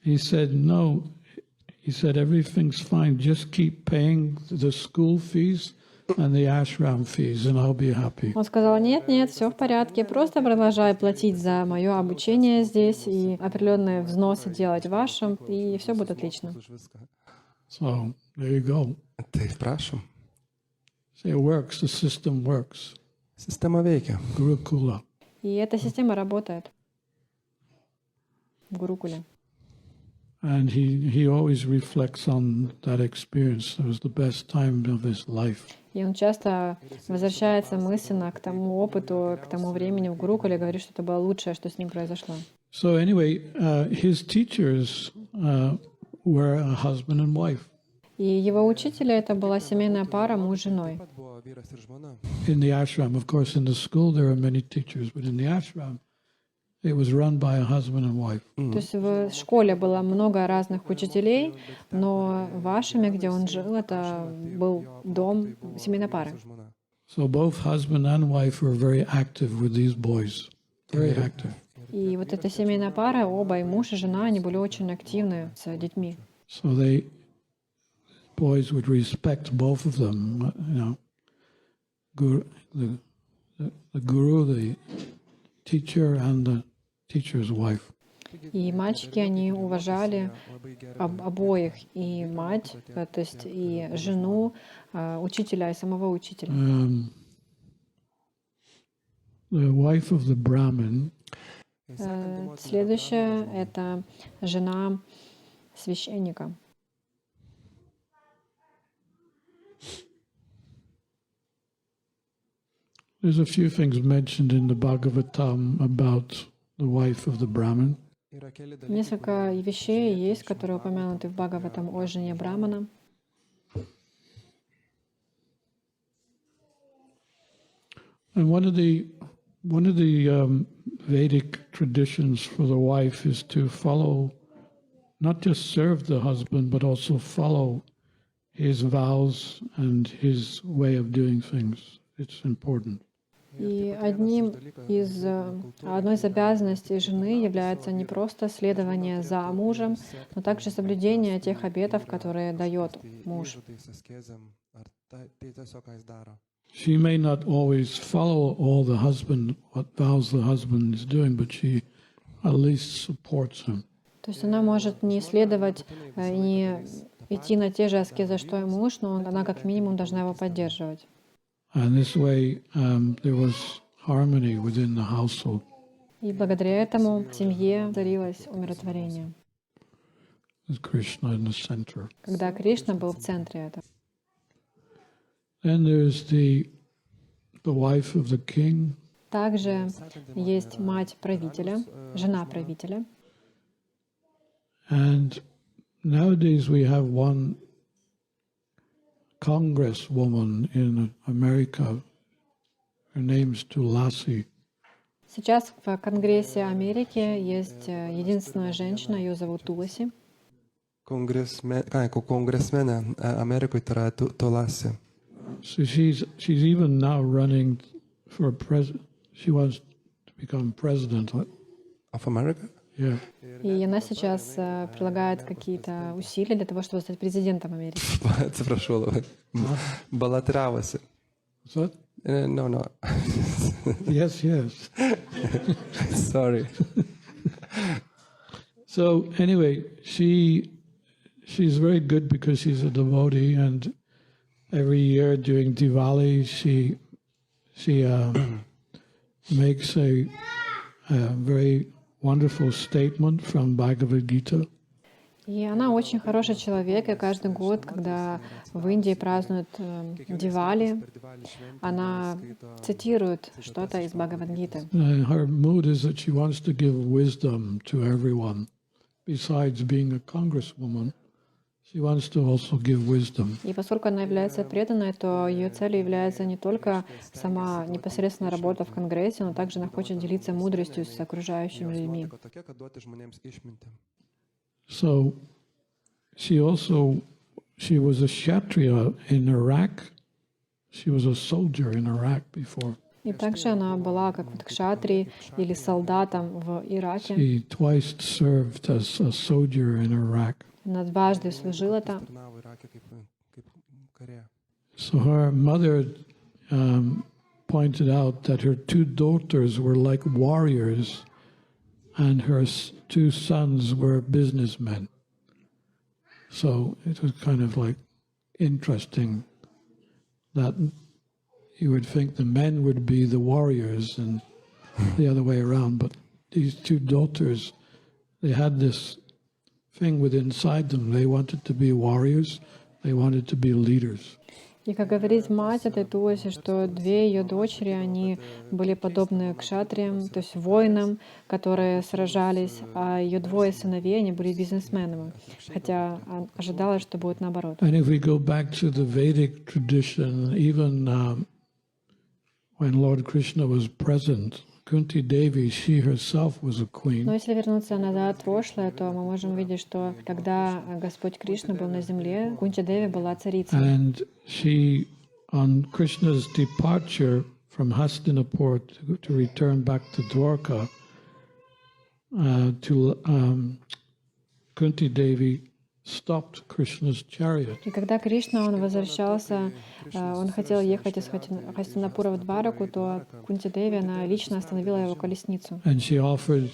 He said, no. He said, everything's fine. Just keep paying the school fees and the ashram fees, and I'll be happy. Он сказал, нет, все в порядке, просто продолжай платить за мое обучение здесь и определенные взносы делать вашим, и все будет отлично. So, there you go. Tai prašom. See, it works. The system works. Sistema veikia. Gurukula. И эта система работает в Гурукуле. And he always reflects on that experience. It was the best time of his life. И он часто возвращается мысленно к тому опыту, к тому времени в Гурукуле, говорит, что это было лучшее, что с ним произошло. So anyway, his teachers were a husband and wife. И его учителя — это была семейная пара, муж с женой. In the ashram, of course, in the school there are many teachers, but in the ashram, it was run by a husband and wife. То есть в школе было много разных учителей, но в Ашраме, где он жил, это был дом семейной пары. So both husband and wife were very active with these boys, very active. И вот эта семейная пара, оба, и муж, и жена, они были очень активны с детьми. So boys would respect both of them, you know, the guru, the teacher, and the teacher's wife. И мальчики, они уважали обоих, и мать, то есть и жену, учителя, и самого учителя. The wife of the Brahmin. Следующая — это жена священника. There's a few things mentioned in the Bhagavatam about the wife of the Brahmin. Несколько вещей есть, которые упомянуты в Бхагаватам о жене Брамана. And one of the Vedic traditions for the wife is to follow, not just serve the husband, but also follow his vows and his way of doing things. It's important. И одной из обязанностей жены является не просто следование за мужем, но также соблюдение тех обетов, которые дает муж. She may not always follow all what vows the husband is doing, but she at least supports him. То есть она может не следовать, не идти на те же аскезы, что и муж, но она как минимум должна его поддерживать. And this way, there was harmony within the household. И благодаря этому в семье царилось умиротворение. With Krishna in the center. Когда Кришна был в центре этого. Then there's the wife of the king. Также есть мать правителя, жена правителя. And nowadays we have one congresswoman in America. Her name's Tulasi. Сейчас в Конгрессе Америки есть единственная женщина, ее зовут Туласи. Конгресменė Amerikoje tai yra Tulasi. So she's even now running for president. She wants to become president. Of America? Yeah. И она сейчас прилагает какие-то усилия для того, чтобы стать президентом Америки. Atsiprašau labai. Balatravosi. What's that? No. Yes. Sorry. So anyway, she's very good because she's a devotee, and every year during Diwali she makes a very wonderful statement from Bhagavad-gita. И она очень хороший человек, и каждый год, когда в Индии празднуют Дивали, она цитирует что-то из Бхагавад-гиты. Her mood is that she wants to give wisdom to everyone besides being a congresswoman, she wants to also give wisdom. И поскольку она является преданной, то ее целью является не только сама непосредственно работа в Конгрессе, но также она хочет делиться мудростью с окружающими людьми. Tokia, kad duoti žmonėms išmintį. So she was a kshatriya in Iraq. She was a soldier in Iraq before. И также она была как вот кшатри или солдатом в Ираке. She twice served as a soldier in Iraq. Она дважды служила там. Tarnavo Irake kaip karė. So her mother pointed out that her two daughters were like warriors and her two sons were businessmen. So it was kind of like interesting that you would think the men would be the warriors and the other way around, but these two daughters, they had this thing within inside them. They wanted to be warriors, they wanted to be leaders. И как говорит мать этой Туаси, что две ее дочери, они были подобны кшатриям, то есть воинам, которые сражались, а ее двое сыновей, они были бизнесменами, хотя ожидалось, что будет наоборот. And if we go back to the Vedic tradition, even when Lord Krishna was present, Kunti Devi, she herself was a queen. Но если вернуться назад в прошлое, то мы можем видеть, что когда Господь Кришна был на земле, Кунти Деви была царицей. And she, on Krishna's departure from Hastinapur to return back to Dwarka, Kunti Devi stopped Krishna's chariot. И когда Кришна, он возвращался, он хотел ехать из Хастинапура в Двараку, то Кунти Деви, она лично остановила его колесницу. And she offered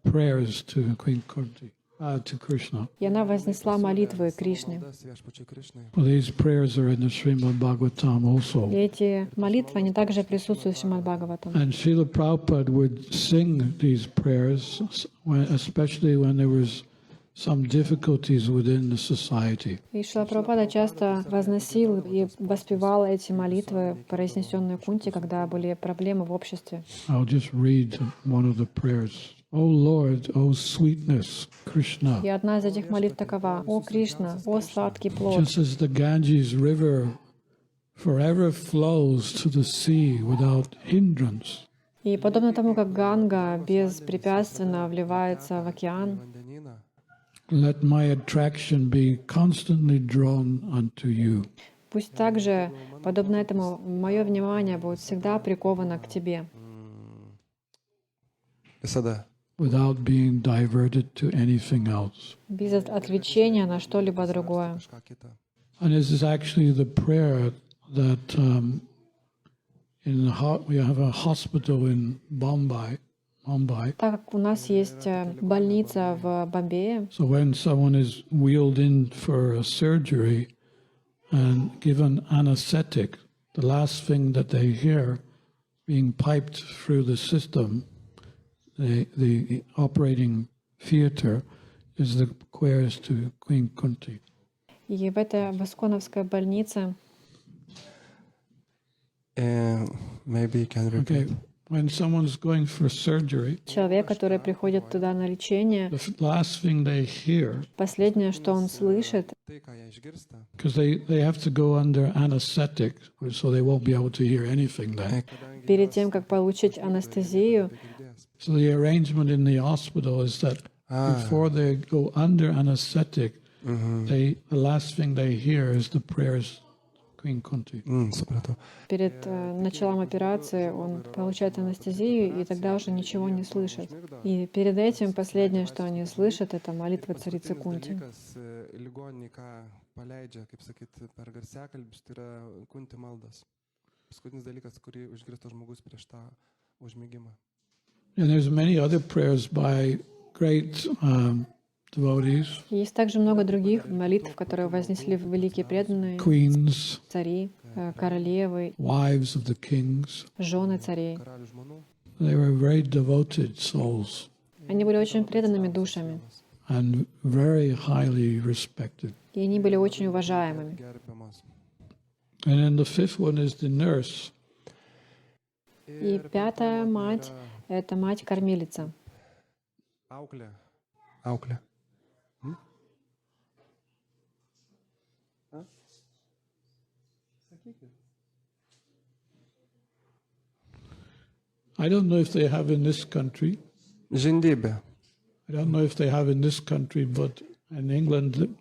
prayers to Queen Kunti, to Krishna. И она вознесла молитвы Кришне. Viešpačiui Krišnai. Well, these prayers are in the Srimad Bhagavatam И also. эти молитвы, они также присутствуют в Шримад Бхагаватам. And Srila Prabhupada would sing these prayers, especially when there was some difficulties within the society. И Шрила Прабхупада часто возносил и воспевал эти молитвы, произнесенные Кунти, когда были проблемы в обществе. I'll just read one of the prayers. O Lord, O sweetness, Krishna. И одна из этих молитв такова: «О Кришна, о сладкий плод, Just as the Ganges River forever flows to the sea without hindrance, и подобно тому, как Ганга беспрепятственно вливается в океан, Vandenyną. let my attraction be constantly drawn unto you. пусть также, подобно этому, мое внимание будет всегда приковано к Тебе, Visada. Without being diverted to anything else. без отвлечения на что-либо другое». Kažką kitą. And this is actually the prayer that we have a hospital in Mumbai. Так как у нас есть больница в Бомбее, So when someone is wheeled in for a surgery and given anesthetic, the last thing that they hear being piped through the system, the operating theater, is the prayers to Queen Kunti. и в этой Восконовской больнице, Maybe you can repeat. Okay, when someone's going for surgery, человек, который приходит туда на лечение, the last thing they hear, последнее, что он слышит, Tai, ką jie išgirsta, because they have to go under anesthetic, so they won't be able to hear anything then. перед тем, как получить анестезию, girdės. So the arrangement in the hospital is that before they go under anesthetic, the last thing they hear is the prayers to Queen Kunti. Supratau. перед началом операции он получает анестезию, и тогда уже ничего не слышит. И перед этим последнее, что они слышат, это молитва царицы Кунти. Dalykas, ligoninį, ką paleidžia, kaip sakyti, per garsiakalbius, tai yra kunti maldas. Paskutinis dalykas, kurį išgirsta žmogus prieš tą užmigimą. And there's many other prayers by great devotees, Есть также много других молитв, которые вознесли великие преданные, queens, цари, королевы, wives of the kings. жены царей. Karalių žmonų. They were very devoted souls Они были очень преданными душами, and very highly respected. и они были очень уважаемыми. Gerbiamas. And then the fifth one is the nurse. И пятая мать — это мать-кормилица. Auklė. Auklė. I don't know if they have in this country. Žindybė. I don't know if they have in this country, but in England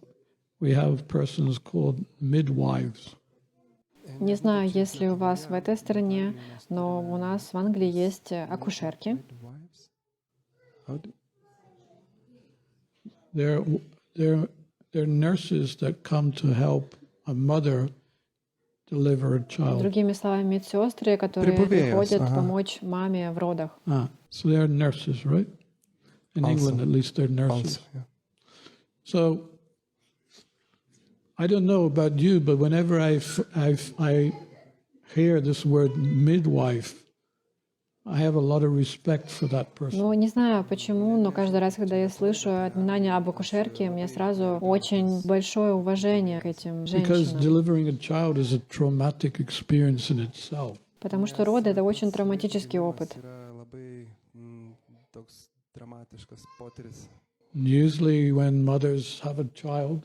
we have persons called midwives. Не знаю, есть ли у вас в этой стране, но у нас в Англии есть акушерки. They're nurses that come to help a mother deliver a child. Другими словами, медсестры, которые приходят помочь маме в родах. So they're nurses, right? In England, at least, they're nurses. So I don't know about you, but whenever I hear this word midwife, I have a lot of respect for that person. Ну, не знаю почему, но каждый раз, когда я слышу упоминание об акушерке, мне сразу очень большое уважение к этим Because женщинам. delivering a child is a traumatic experience in itself. Потому что роды — это очень травматический опыт. Usually when mothers have a child,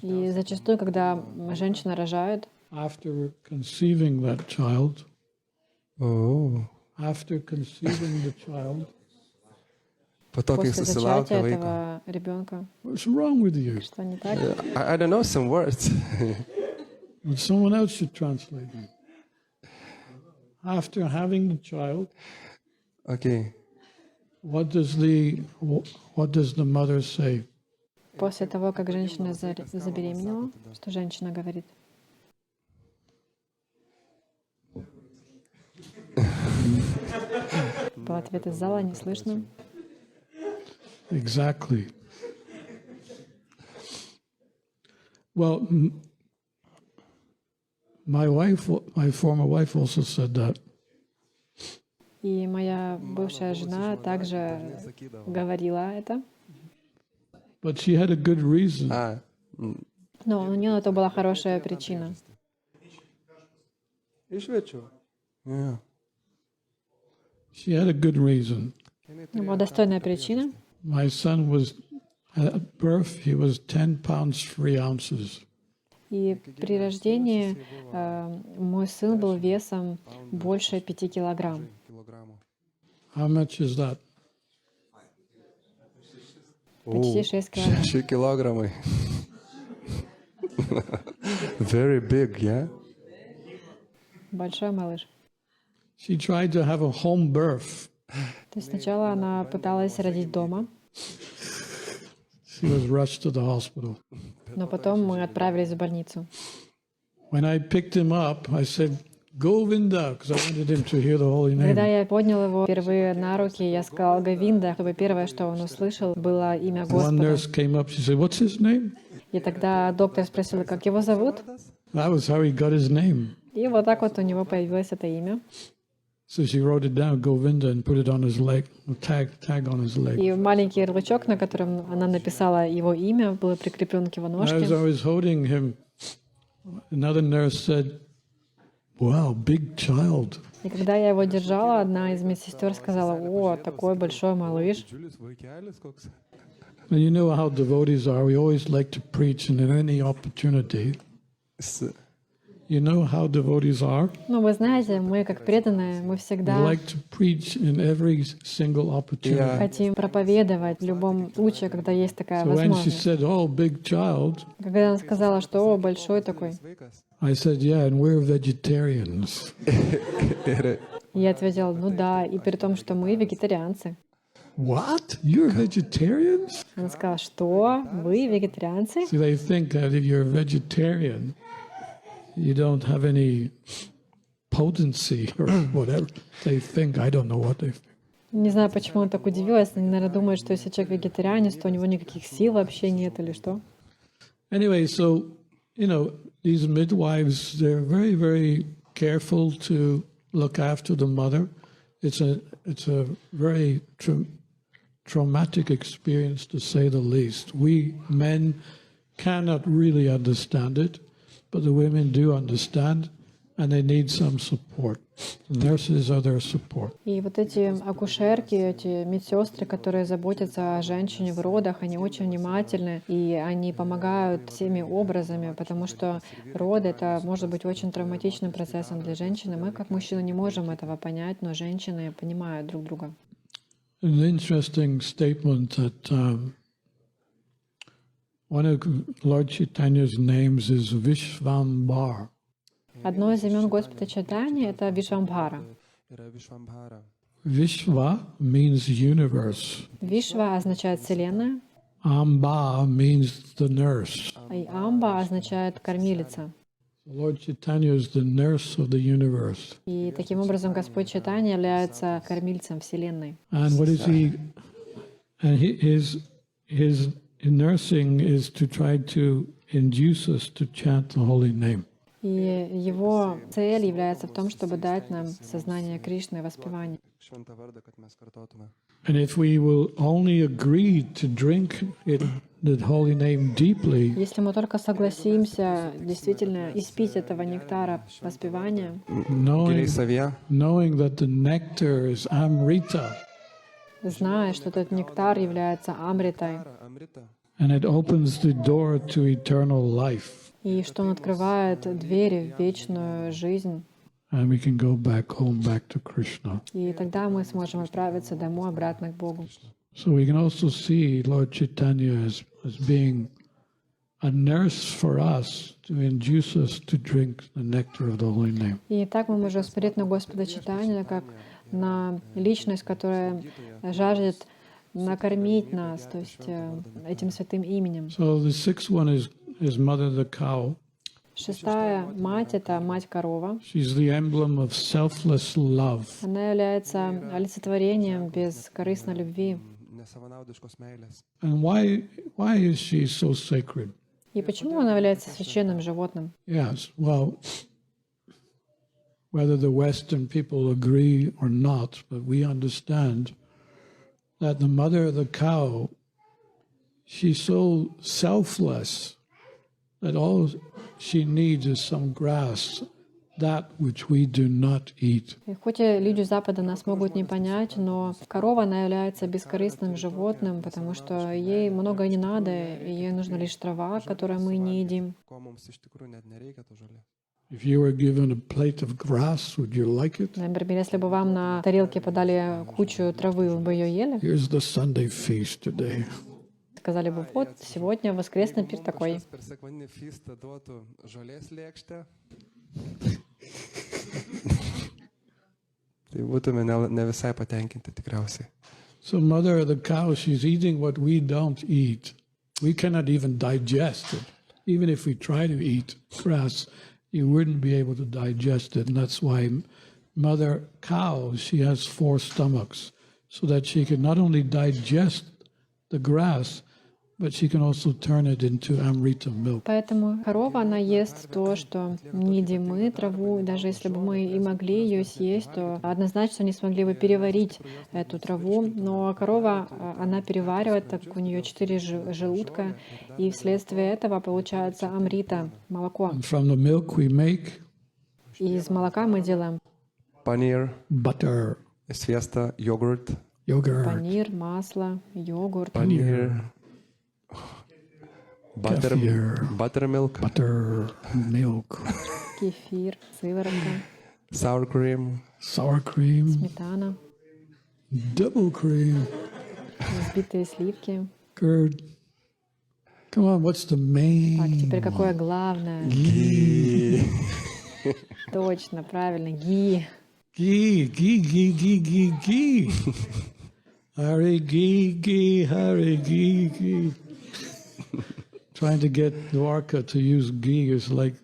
И зачастую, когда женщина рожает, after conceiving that child, after conceiving the child, после зачатия этого ребенка, what's wrong with you? что не так? I don't know some words. Well, someone else should translate them. After having the child, Okay. what does the mother say? После того, как женщина забеременела, что женщина говорит? Был ответ из зала, не слышно. Exactly. Well, my former wife also said that. И моя бывшая жена также говорила это. But she had a good reason. Но у нее это была хорошая причина. Yeah. She had a good reason. Была достойная причина. My son was, at birth, he was 10 pounds 3 ounces. И при рождении мой сын был весом больше 5 килограмм. How much is that? Почти 6 килограмм. 6 килограммы. Very big, yeah? Большой малыш. She tried to have a home birth. То есть сначала она пыталась родить дома, She was rushed to the hospital. но потом мы отправились в больницу. When I picked him up, I said, Govinda, because I wanted him to hear the holy Когда name. я поднял его впервые на руки, я сказал Говинда, чтобы первое, что он услышал, было имя One Господа. nurse came up, she said, what's his name? И тогда доктор спросил, как его зовут. That was how he got his name. И вот так вот у него появилось это имя. So she wrote it down, Govinda, and put it on his leg, a tag on his leg. И маленький ярлычок, на котором она написала его имя, был прикреплен к его As I ножке. was holding him, another nurse said, wow, big child. И когда я его держала, одна из медсестер сказала: «О, такой большой малыш». And you know how devotees are. We always like to preach, and in any opportunity. You know how devotees are? Ну, вы знаете, мы как преданные, мы We всегда like to preach in every single opportunity. хотим проповедовать в любом случае, когда есть такая So when she возможность. said, oh, big child, Когда она сказала, что «О, большой такой», I said, yeah, and we're vegetarians. я ответила: «Ну да, и при том, что мы вегетарианцы». What? You're vegetarians? Она сказала: «Что? Вы вегетарианцы?» See, they think that if you're a vegetarian, you don't have any potency or whatever. They think, I don't know what they think. Не знаю, почему он так удивилась. Они, наверное, думают, что если человек вегетарианец, то у него никаких сил вообще нет или что. Anyway, so, you know, these midwives, they're very, very careful to look after the mother. It's a very traumatic experience, to say the least. We men cannot really understand it, but the women do understand, and they need some support. The nurses are their support. И вот эти акушерки, эти медсестры, которые заботятся о женщине в родах, они очень внимательны, и они помогают всеми образами, потому что роды — это может быть очень травматичным процессом для женщины. Мы, как мужчины, не можем этого понять, но женщины понимают друг друга. An interesting statement that one of Lord Chaitanya's names is Vishvambar. Одно из имен Господа Чайтаньи — это Вишвамбхара. Vishva means universe. Вишва означает «вселенная», Amba means the nurse. и Амба означает «кормилица». Lord Chaitanya is the nurse of the universe. И таким образом Господь Чайтанья является кормильцем Вселенной. And what is he? And his nursing is to try to induce us to chant the holy name. И его цель является в том, чтобы дать нам сознание Кришны и воспевание. And if we will only agree to drink it, the holy name deeply, Если мы только согласимся действительно испить этого нектара воспевания, knowing that the nectar is Amrita, зная, что этот нектар является амритой, and it opens the door to eternal life, и что он открывает двери в вечную жизнь, and we can go back home, back to Krishna. и тогда мы сможем отправиться домой, обратно к Богу. So we can also see Lord Chaitanya as being a nurse for us to induce us to drink the nectar of the holy name. И так мы можем смотреть на Господа Чайтанью как на личность, которая жаждет накормить нас, то есть этим святым именем. So the sixth one is Mother the Cow. Шестая мать — это мать-корова. She's the emblem of selfless love. Она является олицетворением бескорыстной любви. And why is she so sacred? И почему она является священным животным? Yes, well, whether the Western people agree or not, but we understand that the mother of the cow, she's so selfless that all she needs is some grass, that which we do not eat. И хоть и люди Запада нас могут не понять, но корова, она является бескорыстным животным, потому что ей много не надо, и ей нужна лишь трава, которую мы не едим. If you were given a plate of grass, would you like it? Например, если бы вам на тарелке подали кучу травы, вы бы ее ели? Here's the Sunday feast today. Сказали бы, вот, сегодня воскресный пир такой. So mother of the cow, she's eating what we don't eat. We cannot even digest it. Even if we try to eat grass, you wouldn't be able to digest it. And that's why mother cow, she has 4 stomachs, so that she can not only digest the grass, but she can also turn it into amrita milk. Поэтому корова, она ест то, что не едим мы, траву. Даже если бы мы и могли ее съесть, то однозначно не смогли бы переварить эту траву. Но корова, она переваривает, так как у нее 4 желудка, и вследствие этого получается амрита, молоко. And from the milk we make И из молока мы делаем Панир, butter, свеста, йогурт. yogurt, панир, масло, йогурт, Панир. Kefir. Buttermilk, butter, milk, кефир, сыворотка, sour cream, sour cream, сметана, double cream, взбитые сливки. curd. Come on, what's the main? Так, теперь какое главное? Ghee. Точно, правильно, ги. Ghee. Hare ghee, hare ghee. Trying to get Dwarka to use ghee is like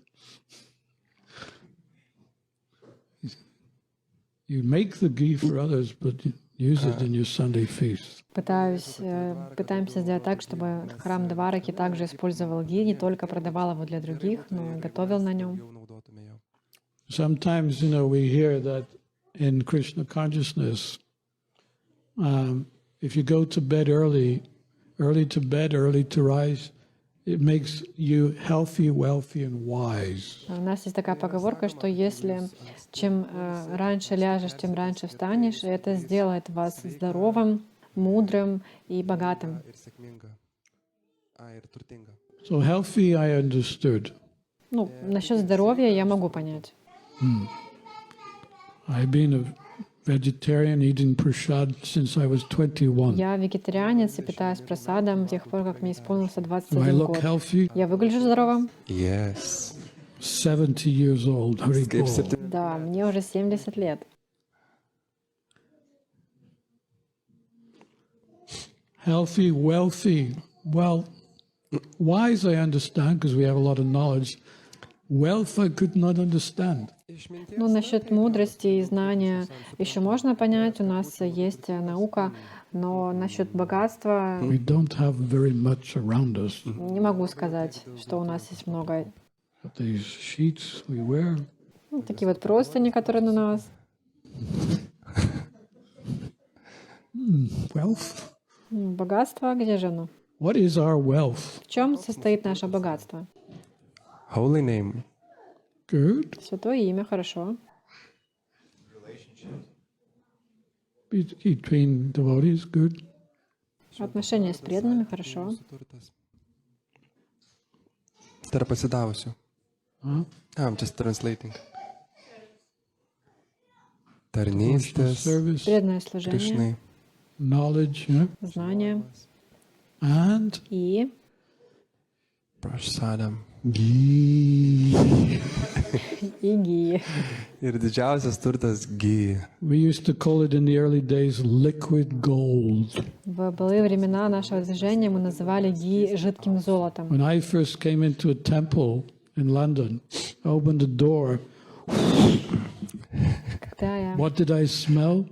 you make the ghee for others, but you use it in your Sunday feast. Пытаемся сделать так, чтобы храм Двараки также использовал ги, не только продавал его для других, но и готовил на нем. Sometimes, we hear that in Krishna Consciousness, if you go to bed early to bed, early to rise, it makes you healthy, wealthy, and wise. У нас есть такая поговорка, что если чем раньше ляжешь, тем раньше встанешь, и это сделает вас здоровым, мудрым и богатым. ir sėkminga, ir turtinga. So healthy, I understood. Ну, насчет здоровья я могу понять. I've been a vegetarian, eating prasad since I was 21. Я вегетарианец и питаюсь просадом с тех пор, как мне исполнился Do I 21 look год. healthy? Я выгляжу здоровым? Yes. 70 years old. Hari Kaip Bol. 7 Да, мне уже 70 лет. Healthy, wealthy. Well, wise I understand because we have a lot of knowledge. Wealth I could not understand. Ну, насчет мудрости и знания еще можно понять, у нас есть наука, но насчет богатства We don't have very much around us. не могу сказать, что у нас есть много. These sheets we wear. Ну, такие вот простыни, которые на нас. Wealth? Богатство, где же оно? What is our wealth? В чем состоит наше богатство? Holy name. Good. Святое имя, хорошо. Between devotees, good. Отношения с преданными, хорошо. Turtas. Tarp pasidavusių. I'm just translating. Tarnystės, Service, Преданное служение, Krishnai, knowledge, yeah? знание And и prasadam. ghee. гии. Ir didžiausias turtas ghee. We used to call it in the early days liquid gold. В былые времена нашего движения мы называли гии жидким золотом. When I first came into a temple in London, I opened the door. What did I smell?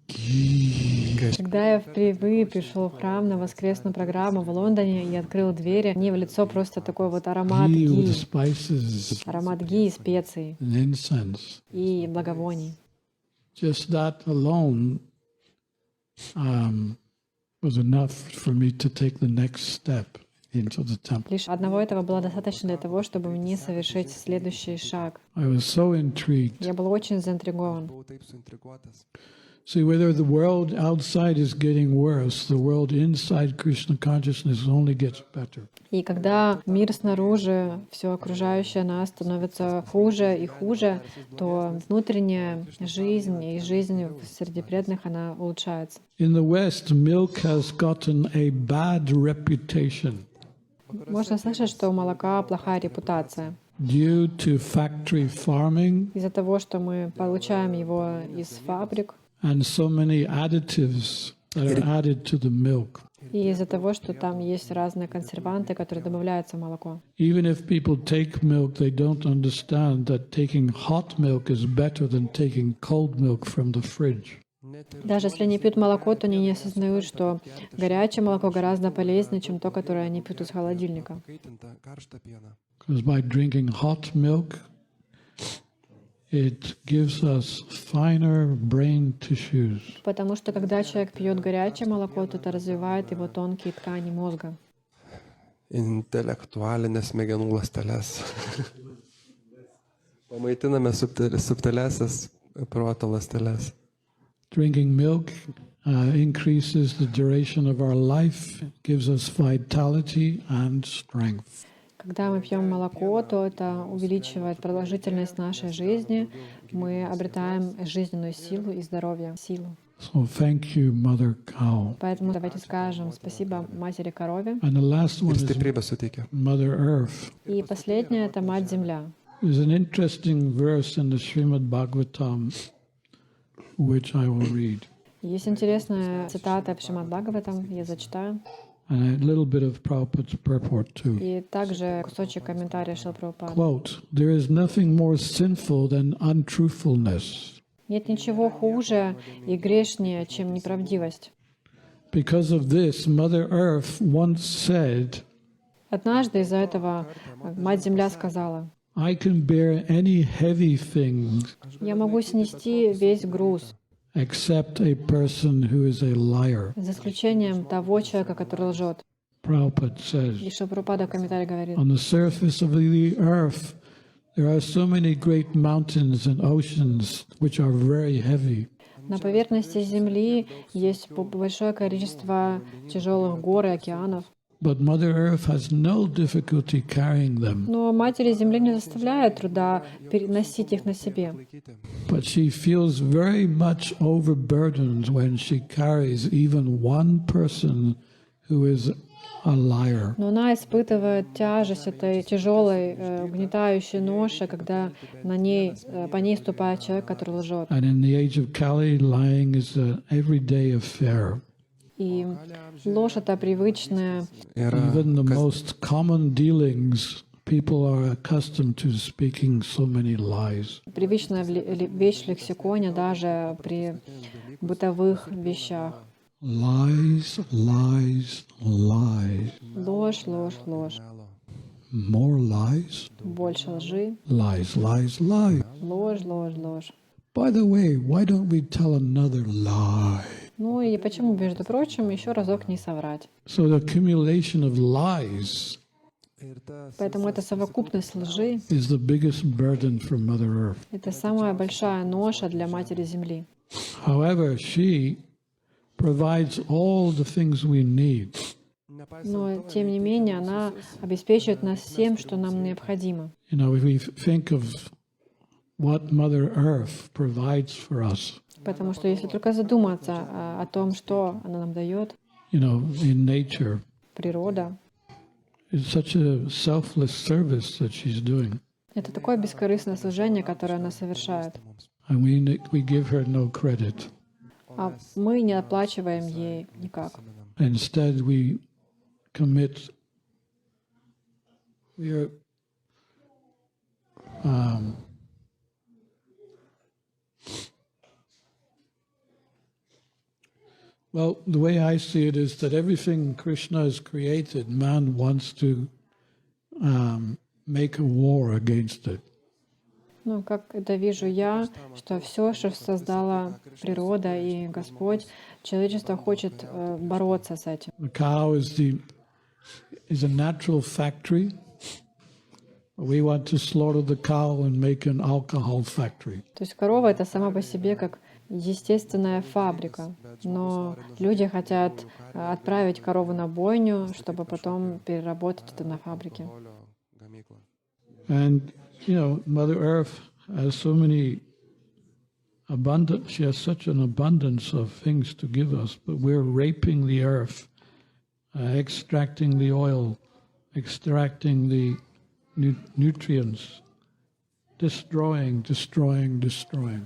Ghee. Когда я впервые пришел в храм на воскресную программу в Лондоне и открыл двери, мне в лицо просто такой вот аромат Ghee with гии. spices Аромат гии, специй and incense. и благовоний. Just that alone was enough for me to take the next step into the temple. Лишь одного этого было достаточно для того, чтобы мне совершить следующий шаг. I was so intrigued. Я был очень заинтригован. Buvau taip suintriguotas. See, whether the world outside is getting worse, the world inside Krishna Consciousness only gets better. И когда мир снаружи, все окружающее нас становится хуже и хуже, то внутренняя жизнь и жизнь среди преданных, она улучшается. In the West, milk has gotten a bad reputation Можно слышать, что у молока плохая репутация. due to factory farming Из-за того, что мы получаем его из фабрик, and so many additives that are added to the milk. и из-за того, что там есть разные консерванты, которые добавляются в молоко. Even if people take milk, they don't understand that taking hot milk is better than taking cold milk from the fridge. Даже если они пьют молоко, то они не осознают, что горячее молоко гораздо полезнее, чем то, которое они пьют из холодильника. Kaitinta karštą pieną. Because by drinking hot milk, it gives us finer brain tissues. Потому что когда человек пьет горячее молоко, то это развивает его тонкие ткани мозга. Intelektualinės smegenų ląsteles. Pamaitiname subtilesias proto ląsteles. Drinking milk increases the duration of our life, gives us vitality and strength. Когда мы пьем молоко, то это увеличивает продолжительность нашей жизни. Мы обретаем жизненную силу и здоровье, силу. So thank you, Mother Cow. Поэтому давайте скажем спасибо матери корове. And the last one Ir is stiprybę suteikia. Mother Earth. И последнее — это Мать-Земля. There's an interesting verse in the Srimad Bhagavatam, which I will read. Есть интересная цитата в Шримад Бхагаватам, я зачитаю. And a little bit of Prabhupada's purport too. И также кусочек комментария Шрила Прабхупады. Quote, there is nothing more sinful than untruthfulness. Нет ничего хуже и грешнее, чем неправдивость. Because of this, Mother Earth once said, Однажды из-за этого Мать-Земля сказала: I can bear any heavy thing «Я могу снести весь груз, except a person who is a liar. за исключением того человека, который лжет. Prabhupada says, И Шрила Прабхупада в комментарии говорит, on the surface of the earth, there are so many great mountains and oceans which are very heavy. на поверхности Земли есть большое количество тяжелых гор и океанов, But Mother Earth has no difficulty carrying them. но Матери Земли не заставляет труда переносить их на себе. But she feels very much overburdened when she carries even one person who is a liar. Но она испытывает тяжесть этой тяжелой, угнетающей ноши, когда по ней ступает человек, который лжет. And in the age of Kali, lying is an everyday affair. И ложь — это привычная. Even the most common dealings, people are accustomed to speaking so many lies. Привычная вещь в лексиконе даже при бытовых вещах. Lies, lies, lies. Ложь, ложь, ложь. More lies? Больше лжи. Lies, lies, lies. Ложь, ложь, ложь. By the way, why don't we tell another lie? Ну и почему, между прочим, еще разок не соврать? So the accumulation of lies Поэтому эта совокупность лжи is the biggest burden for Mother Earth. — это самая большая ноша для Матери Земли. However, she provides all the things we need. Но, тем не менее, она обеспечивает нас всем, что нам необходимо. You know, if we think of what Mother Earth provides for us, Потому что если только задуматься о том, что она нам дает, you know, in nature, природа, it's such a selfless service that she's doing. это такое бескорыстное служение, которое она совершает. And we give her no credit. А мы не оплачиваем ей никак. Instead, we commit, we are, well, the way I see it is that everything Krishna has created, man wants to make a war against it. Ну, как это вижу я, что все, что создала природа и Господь, человечество хочет бороться с этим. The cow is a natural factory. We want to slaughter the cow and make an alcohol factory. То есть корова — это сама по себе как естественная фабрика, но люди хотят отправить корову на бойню, чтобы потом переработать это на фабрике. And you know, Mother Earth has so many she has such an abundance of things to give us, but we're raping the earth, extracting the oil, extracting the nutrients, destroying.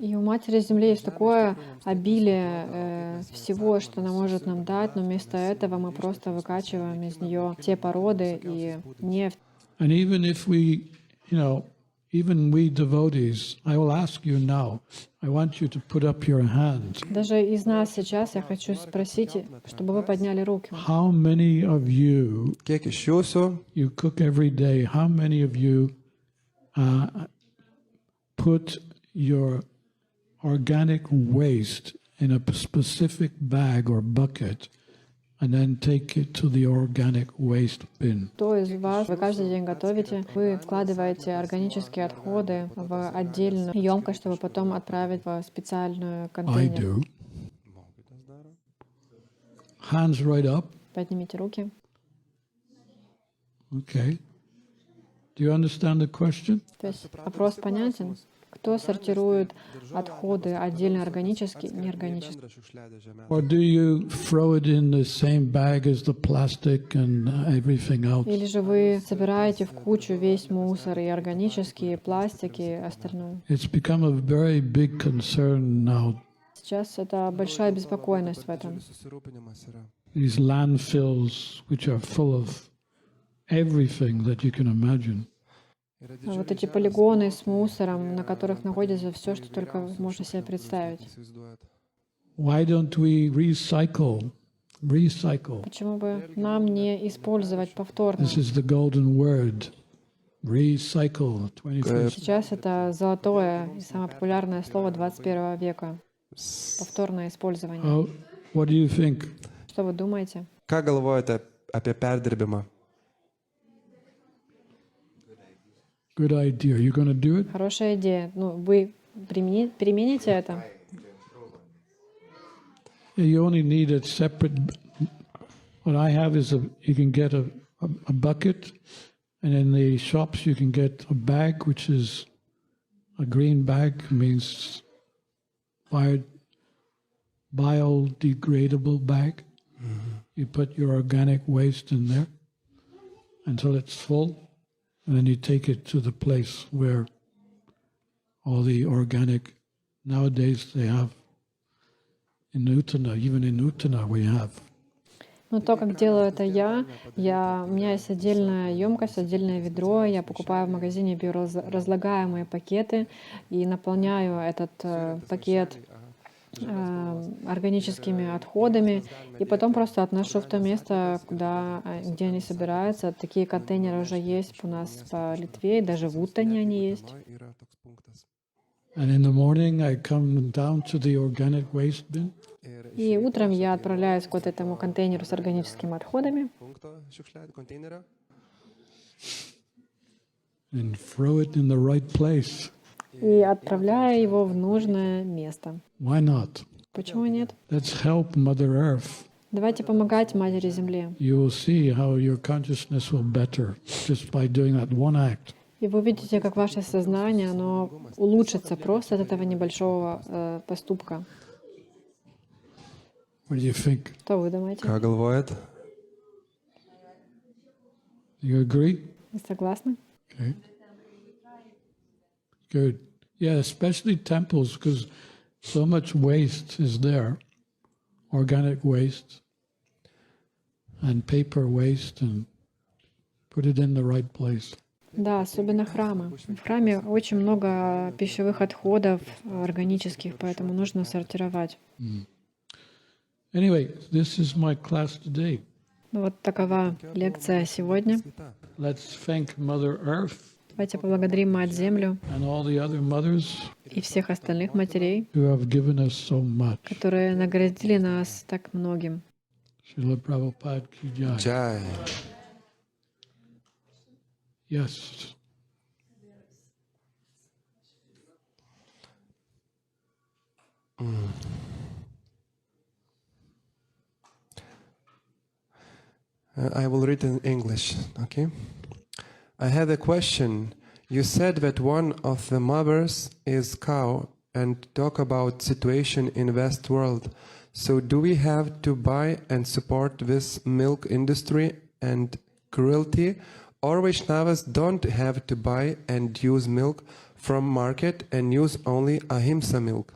И у Матери Земли есть такое обилие всего, что она может нам дать, но вместо этого мы просто выкачиваем из нее те породы и нефть. And even if we, you know, even we devotees, I will ask you now, I want you to put up your hands. Даже из нас сейчас я хочу спросить, чтобы вы подняли руки. How many of you, Kiek iš jūsų you cook every day, how many of you put your organic waste in a specific bag or bucket and then take it to the organic waste bin? Кто из вас, вы каждый день готовите, вы вкладываете органические отходы в отдельную емкость, чтобы потом отправить в специальную I контейнер. do. Hands right up. Поднимите руки. Okay. Do you understand the question? То есть вопрос понятен? Кто сортирует отходы отдельно органические и неорганические? Or do you throw it in the same bag as the plastic and everything else? Или же вы собираете в кучу весь мусор, и органические, и пластики, и остальное? It's become a very big concern now. Сейчас это большая беспокойность в этом. These landfills, which are full of everything that you can imagine. Вот эти полигоны с мусором, на которых находится все, что только можно себе представить. Why don't we recycle? Почему бы нам не использовать повторно? This is the golden word. Recycle. 21st. Сейчас это золотое и самое популярное слово 21 века. Повторное использование. What do you think? Что вы думаете? Ką galvojate apie perdirbimą. Good idea. You going to do it? Хорошая идея. Ну, вы примените это? You only need a separate. What I have is you can get a bucket, and in the shops you can get a bag, which is a green bag, means biodegradable bag. You put your organic waste in there until it's full, and then you take it to the place where all the organic, nowadays they have, in Utana, even in Utana we have. Ну, то, как делаю это у меня есть отдельная емкость, отдельное ведро, я покупаю в магазине биоразлагаемые пакеты и наполняю этот пакет органическими отходами, и потом просто отношу в то место, где они собираются. Такие контейнеры уже есть у нас по Литве, и даже в Утане они есть. And in the morning I come down to the organic waste bin. И утром я отправляюсь к вот этому контейнеру с органическими отходами And throw it in the right place. и отправляю его в нужное место. Why not? Почему нет? Let's help Mother Earth. Давайте помогать Матери Земле. You will see how your consciousness will better just by doing that one act. И вы увидите, как ваше сознание, оно улучшится просто от этого небольшого поступка. What do you think? Что вы думаете? Ką galvojat? You agree? Вы согласны? Okay. Good. Yeah, especially temples, because so much waste is there, organic waste and paper waste, and put it in the right place. Да, особенно храмы. В храме очень много пищевых отходов органических, поэтому нужно сортировать. Anyway, this is my class today. Ну, вот такова лекция сегодня. Let's thank Mother Earth Давайте поблагодарим Мать Землю and all the other mothers и всех остальных матерей, who have given us so much. которые наградили нас так многим. Srila Prabhupada ki jai. Jai. Yes. I will read in English, okay? I had a question. You said that one of the mothers is cow and talk about situation in West world. So do we have to buy and support this milk industry and cruelty, or Vaishnavas don't have to buy and use milk from market and use only ahimsa milk?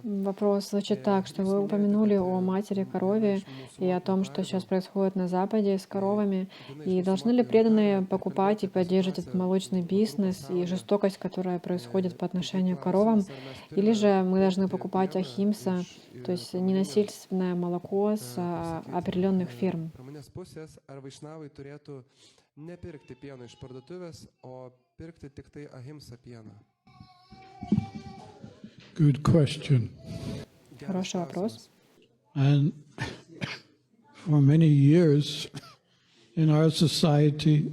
Вопрос звучит так, что вы упомянули о матери корове и о том, что сейчас происходит на Западе с коровами. И должны ли преданные покупать и поддерживать этот молочный бизнес и жестокость, которая происходит по отношению к коровам? Или же мы должны покупать ахимса, то есть ненасильственное молоко с определенных ферм? Good question. Хороший вопрос. And for many years in our society,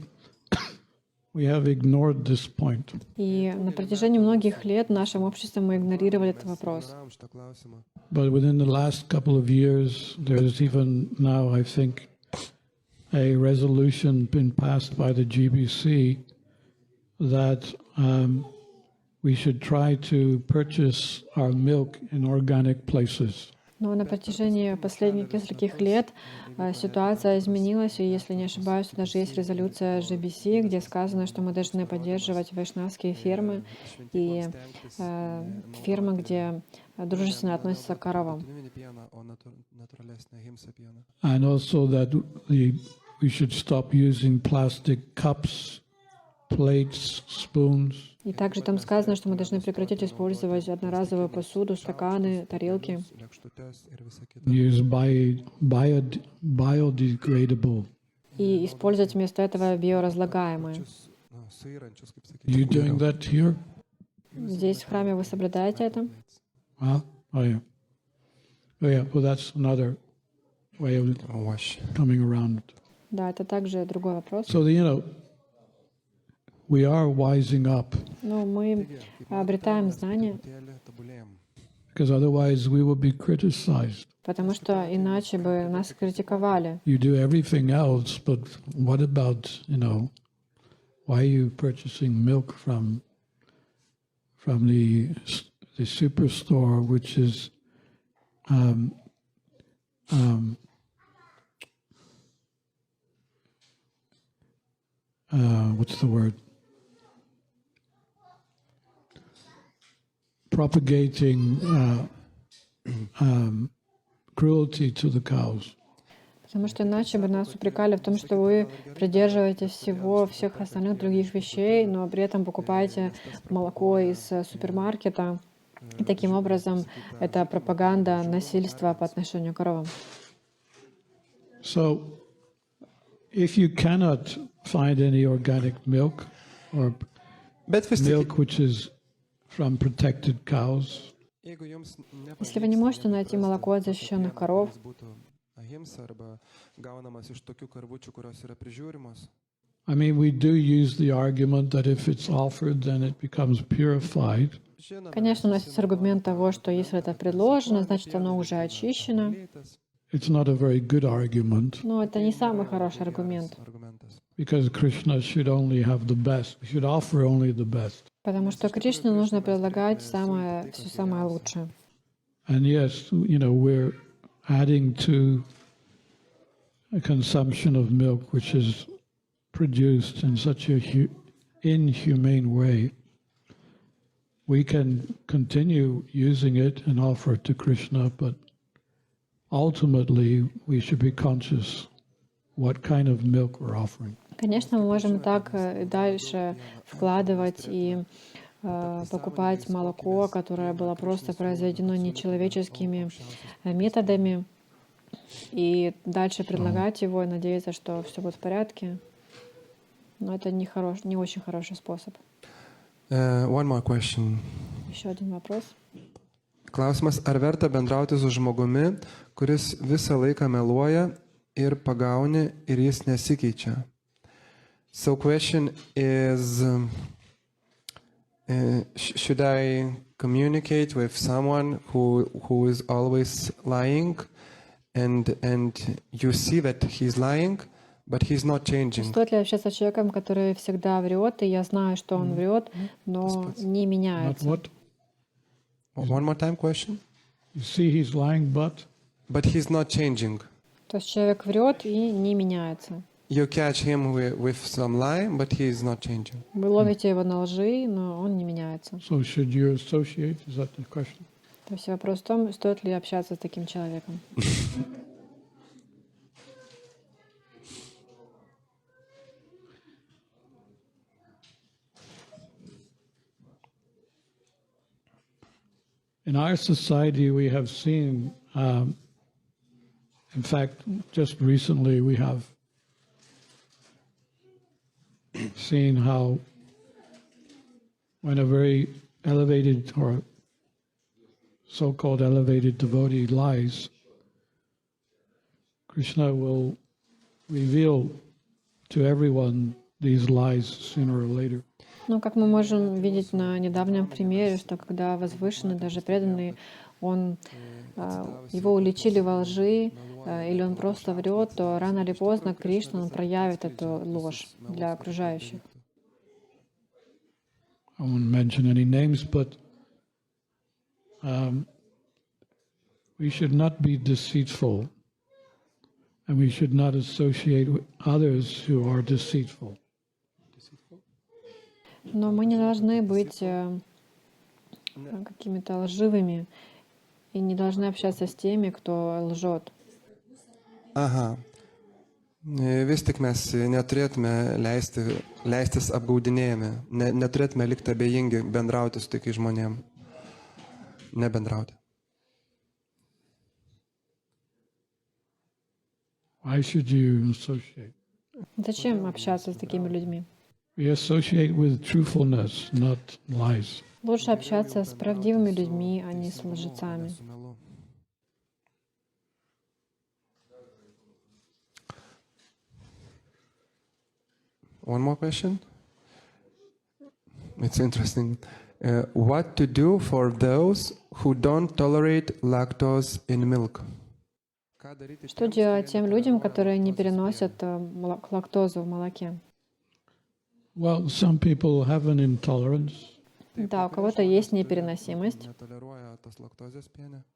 we have ignored this point. И на протяжении многих лет в нашем обществе мы игнорировали этот вопрос. But within the last couple of years, there's even now, I think, a resolution been passed by the GBC that we should try to purchase our milk in organic places. Но на протяжении последних нескольких лет ситуация изменилась, и, если не ошибаюсь, даже есть резолюция GBC, где сказано, что мы должны поддерживать вайшнавские фермы и фермы, где дружественно относятся к коровам. And also that we should stop using plastic cups, plates, spoons. И также там сказано, что мы должны прекратить использовать одноразовую посуду, стаканы, тарелки. Use biodegradable. И использовать вместо этого биоразлагаемые. You doing that here? Здесь в храме вы соблюдаете это? Huh? Oh yeah. Oh yeah. Well, that's another way of wash. coming around. Да, это также другой вопрос. So, we are wising up, Но мы обретаем знания, because otherwise we will be criticized. потому что иначе бы нас критиковали. You do everything else, but what about, why are you purchasing milk from the superstore, which is what's the word? Propagating cruelty to the cows. Потому что иначе бы нас упрекали в том, что вы придерживаетесь всех остальных других вещей, но при этом покупаете молоко из супермаркета. И таким образом это пропаганда насильства по отношению к коровам. So, if you cannot find any organic milk or milk which is from protected cows, если вы не можете найти молоко от защищенных коров, I mean, we do use the argument that if it's offered, then it becomes purified. конечно, у нас есть аргумент того, что если это предложено, значит оно уже очищено. It's not a very good argument, Но это не самый хороший аргумент, because Krishna should only have the best. We should offer only the best. потому что Кришне нужно предлагать все самое лучшее. And yes, we're adding to a consumption of milk which is produced in such a inhumane way. We can continue using it and offer it to Krishna, but ultimately we should be conscious what kind of milk we're offering. Конечно, мы можем так и дальше вкладывать и покупать молоко, которое было просто произведено нечеловеческими методами, и дальше предлагать его и надеяться, что все будет в порядке. Но это не очень хороший способ. One more question. Еще один вопрос. Klausimas, ar verta bendrauti su žmogumi, kuris visą laiką meluoja ir pagauni ir jis nesikeičia? So question is, should I communicate with someone who is always lying, and you see that he's lying, but he's not changing? Стоит ли общаться с человеком, который всегда врет, и я знаю, что он врет, но не Not меняется? what? One more time question? You see he's lying, but But he's not changing. То есть человек врет и не меняется. You catch him with some lie, but he is not changing. Вы ловите его на лжи, но он не меняется. so should you associate? Is that the question? То есть вопрос в том, стоит ли общаться с таким человеком. In our society, we have seen, in fact, just recently we have seen how when a very elevated or so-called elevated devotee lies, Krishna will reveal to everyone these lies sooner or later. Ну, как мы можем видеть на недавнем примере, что когда возвышенный, даже преданный, его уличили во лжи, или он просто врет, то рано или поздно Кришна он проявит эту ложь для окружающих. I won't mention any names, but we should not be deceitful, and we should not associate with others who are deceitful. Но мы не должны быть какими-то лживыми и не должны общаться с теми, кто лжет. Aha. Vis tik mes neturėtume leistis apgaudinėjami, neturėtume likti abejingi bendrauti su tokiais žmonėmis, nebendrauti. Why should you associate? Зачем общаться с такими людьми? We associate with truthfulness, not lies. Лучше общаться с правдивыми людьми, а не с лжецами. One more question. It's interesting. What to do for those who don't tolerate lactose in milk? Что делать тем людям, которые не переносят лактозу в молоке? Well, some people have an intolerance. Да, у кого-то есть непереносимость.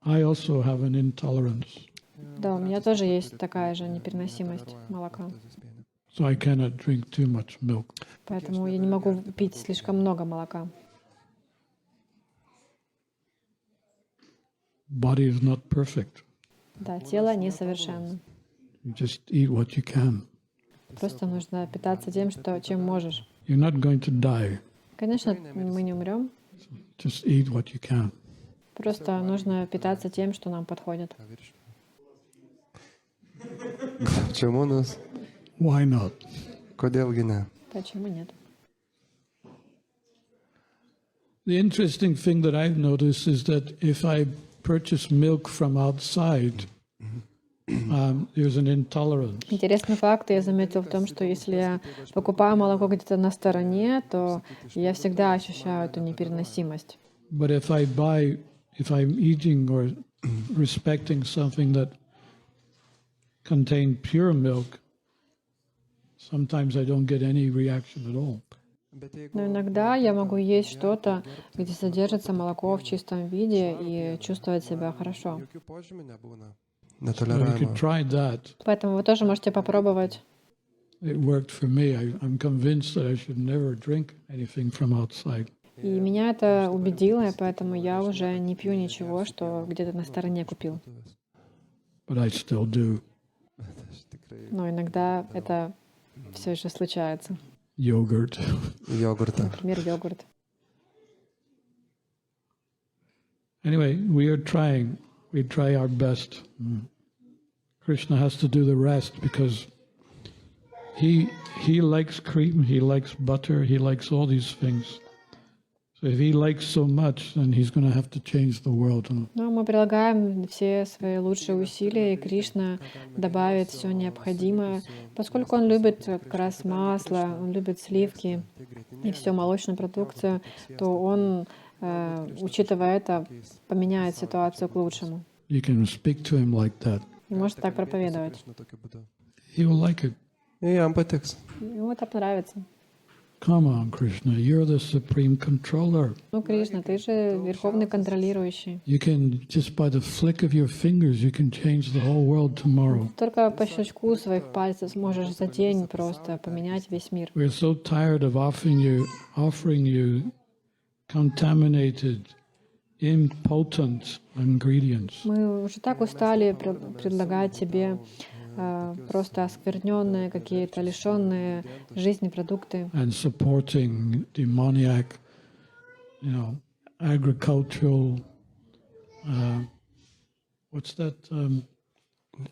I also have an intolerance. Да, у меня тоже есть такая же непереносимость молока. So I cannot drink too much milk. Поэтому я не могу пить слишком много молока. Body is not perfect. Да, тело несовершенно. You just eat what you can. Просто нужно питаться тем, чем можешь. You're not going to die. Конечно, мы не умрем. Just eat what you can. Просто нужно питаться тем, что нам подходит. Чому нас? Why not? Kodėl gi ne? Почему нет? The interesting thing that I've noticed is that if I purchase milk from outside, there's an intolerance. Интересный факт я заметил в том, что если я покупаю молоко где-то на стороне, то я всегда ощущаю эту непереносимость. But if I'm eating or respecting something that contains pure milk, sometimes I don't get any reaction at all. Но иногда я могу есть что-то, где содержится молоко в чистом виде и чувствовать себя хорошо. So you could try that. Поэтому вы тоже можете попробовать. It worked for me. I'm convinced that I should never drink anything from outside. И меня это убедило, и поэтому я уже не пью ничего, что где-то на стороне купил. But I still do. Но иногда это все еще случается. Yogurt. Йогурта. Например, йогурт. Anyway, we try our best. Krishna has to do the rest because he likes cream, he likes butter, he likes all these things. So if he likes so much, then he's going to have to change the world. Но мы прилагаем все свои лучшие усилия, и Кришна добавит все необходимое. Поскольку он любит как раз масло, он любит сливки и всю молочную продукцию, то он, учитывая это, поменяет ситуацию к лучшему. You can speak to him like that. И может так проповедовать. He will like it. Jām patiks. Ему это понравится. Come on, Krishna, you're the supreme controller. Ну, Кришна, ты же верховный контролирующий. You can, just by the flick of your fingers, you can change the whole world tomorrow. Только по щелчку своих пальцев сможешь за день просто поменять весь мир. We're so tired of offering you contaminated, impotent ingredients. Мы уже так устали предлагать тебе просто оскверненные какие-то, лишенные жизни продукты. And supporting demoniac, agricultural, what's that?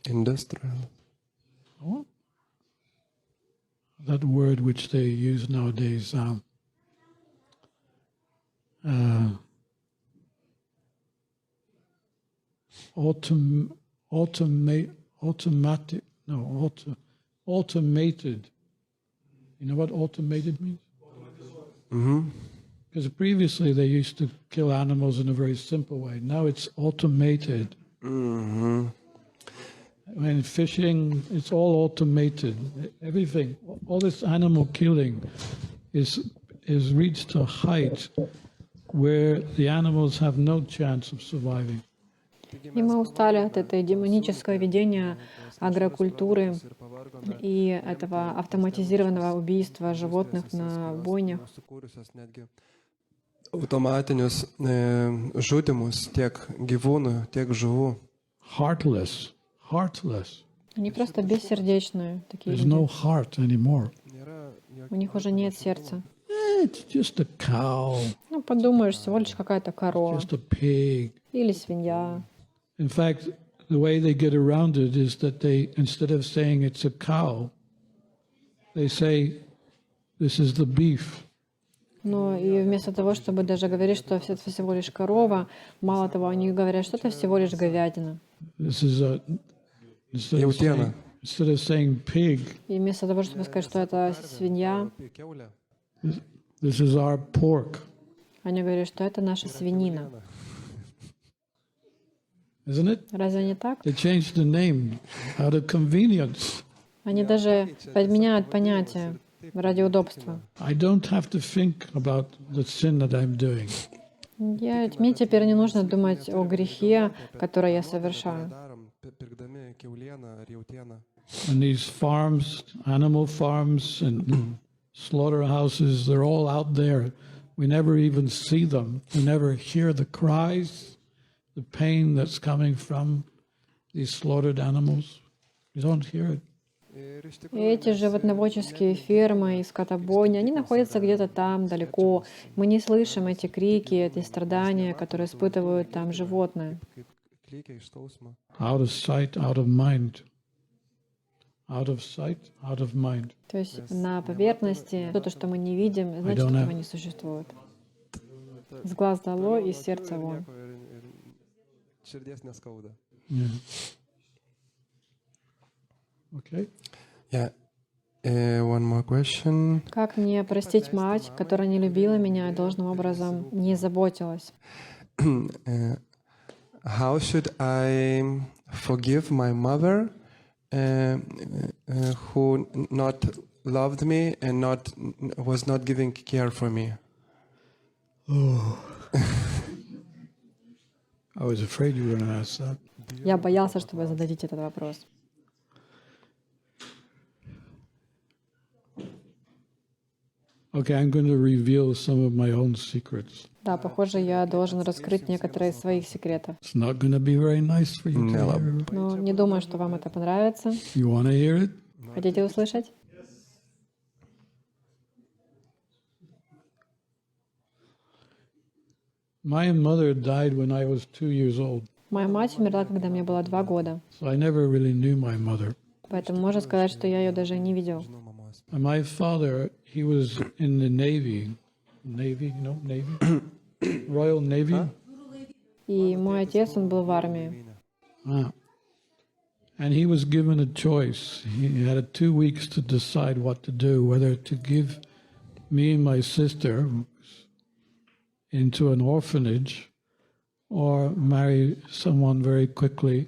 Industrial. What? That word which they use nowadays. Automated. You know what automated means? Because previously they used to kill animals in a very simple way. Now it's automated. When fishing, it's all automated. Everything, all this animal killing is reached a height where the animals have no chance of surviving. И мы устали от этой демонического ведения агрокультуры и этого автоматизированного убийства животных на бойнях. Automatinius žudimus tiek gyvūnų, tiek žuvų. Heartless. Они просто бессердечные, такие There's люди. no heart anymore. У них уже нет сердца. It's just a cow, Ну, подумаешь, всего лишь какая-то корова just a pig. или свинья. In fact, the way they get around it is that they, instead of saying it's a cow, they say, this is the beef. Но и вместо того, чтобы даже говорить, что это всего лишь корова, мало того, они говорят, что это всего лишь говядина. This is Jautiena. Instead of saying pig, И вместо того, чтобы сказать, что это свинья, this is our pork, они говорят, что это наша свинина. isn't it? Разве не так? They changed the name out of convenience. Они даже подменяют понятие ради удобства. I don't have to think about the sin that I'm doing. Мне теперь не нужно думать о грехе, который я совершаю. And these farms, animal farms and slaughterhouses, they're all out there. We never even see them. We never hear the cries, the pain that's coming from these slaughtered animals. We don't hear it. И эти животноводческие фермы и скотобойни, они находятся где-то там, далеко. Мы не слышим эти крики, эти страдания, которые испытывают там животные. Out of sight, out of mind. Out of sight, out of mind. То есть на поверхности то, что мы не видим, значит, этого не существует. С глаз долой и с сердца вон. Yeah. Okay. Yeah. One more question. Как мне простить мать, которая не любила меня и должным образом не заботилась? How should I forgive my mother who not loved me and was not giving care for me? Oh. I was afraid you were going to ask that. Я боялся, что вы зададите этот вопрос. Okay, I'm going to reveal some of my own secrets. Да, похоже, я должен раскрыть некоторые из своих секретов. It's not going to be very nice for you to hear. Но не думаю, что вам это понравится. You want to hear it? Хотите услышать? My mother died when I was 2 years old, Моя мать умерла, когда мне было 2 года. so I never really knew my mother. Поэтому можно сказать, что я ее даже не видел. And my father, he was in the Navy. Navy, you know, Navy? Royal Navy? И мой отец, он был в армии. Ah. And he was given a choice. He had 2 weeks to decide what to do, whether to give me and my sister into an orphanage or marry someone very quickly,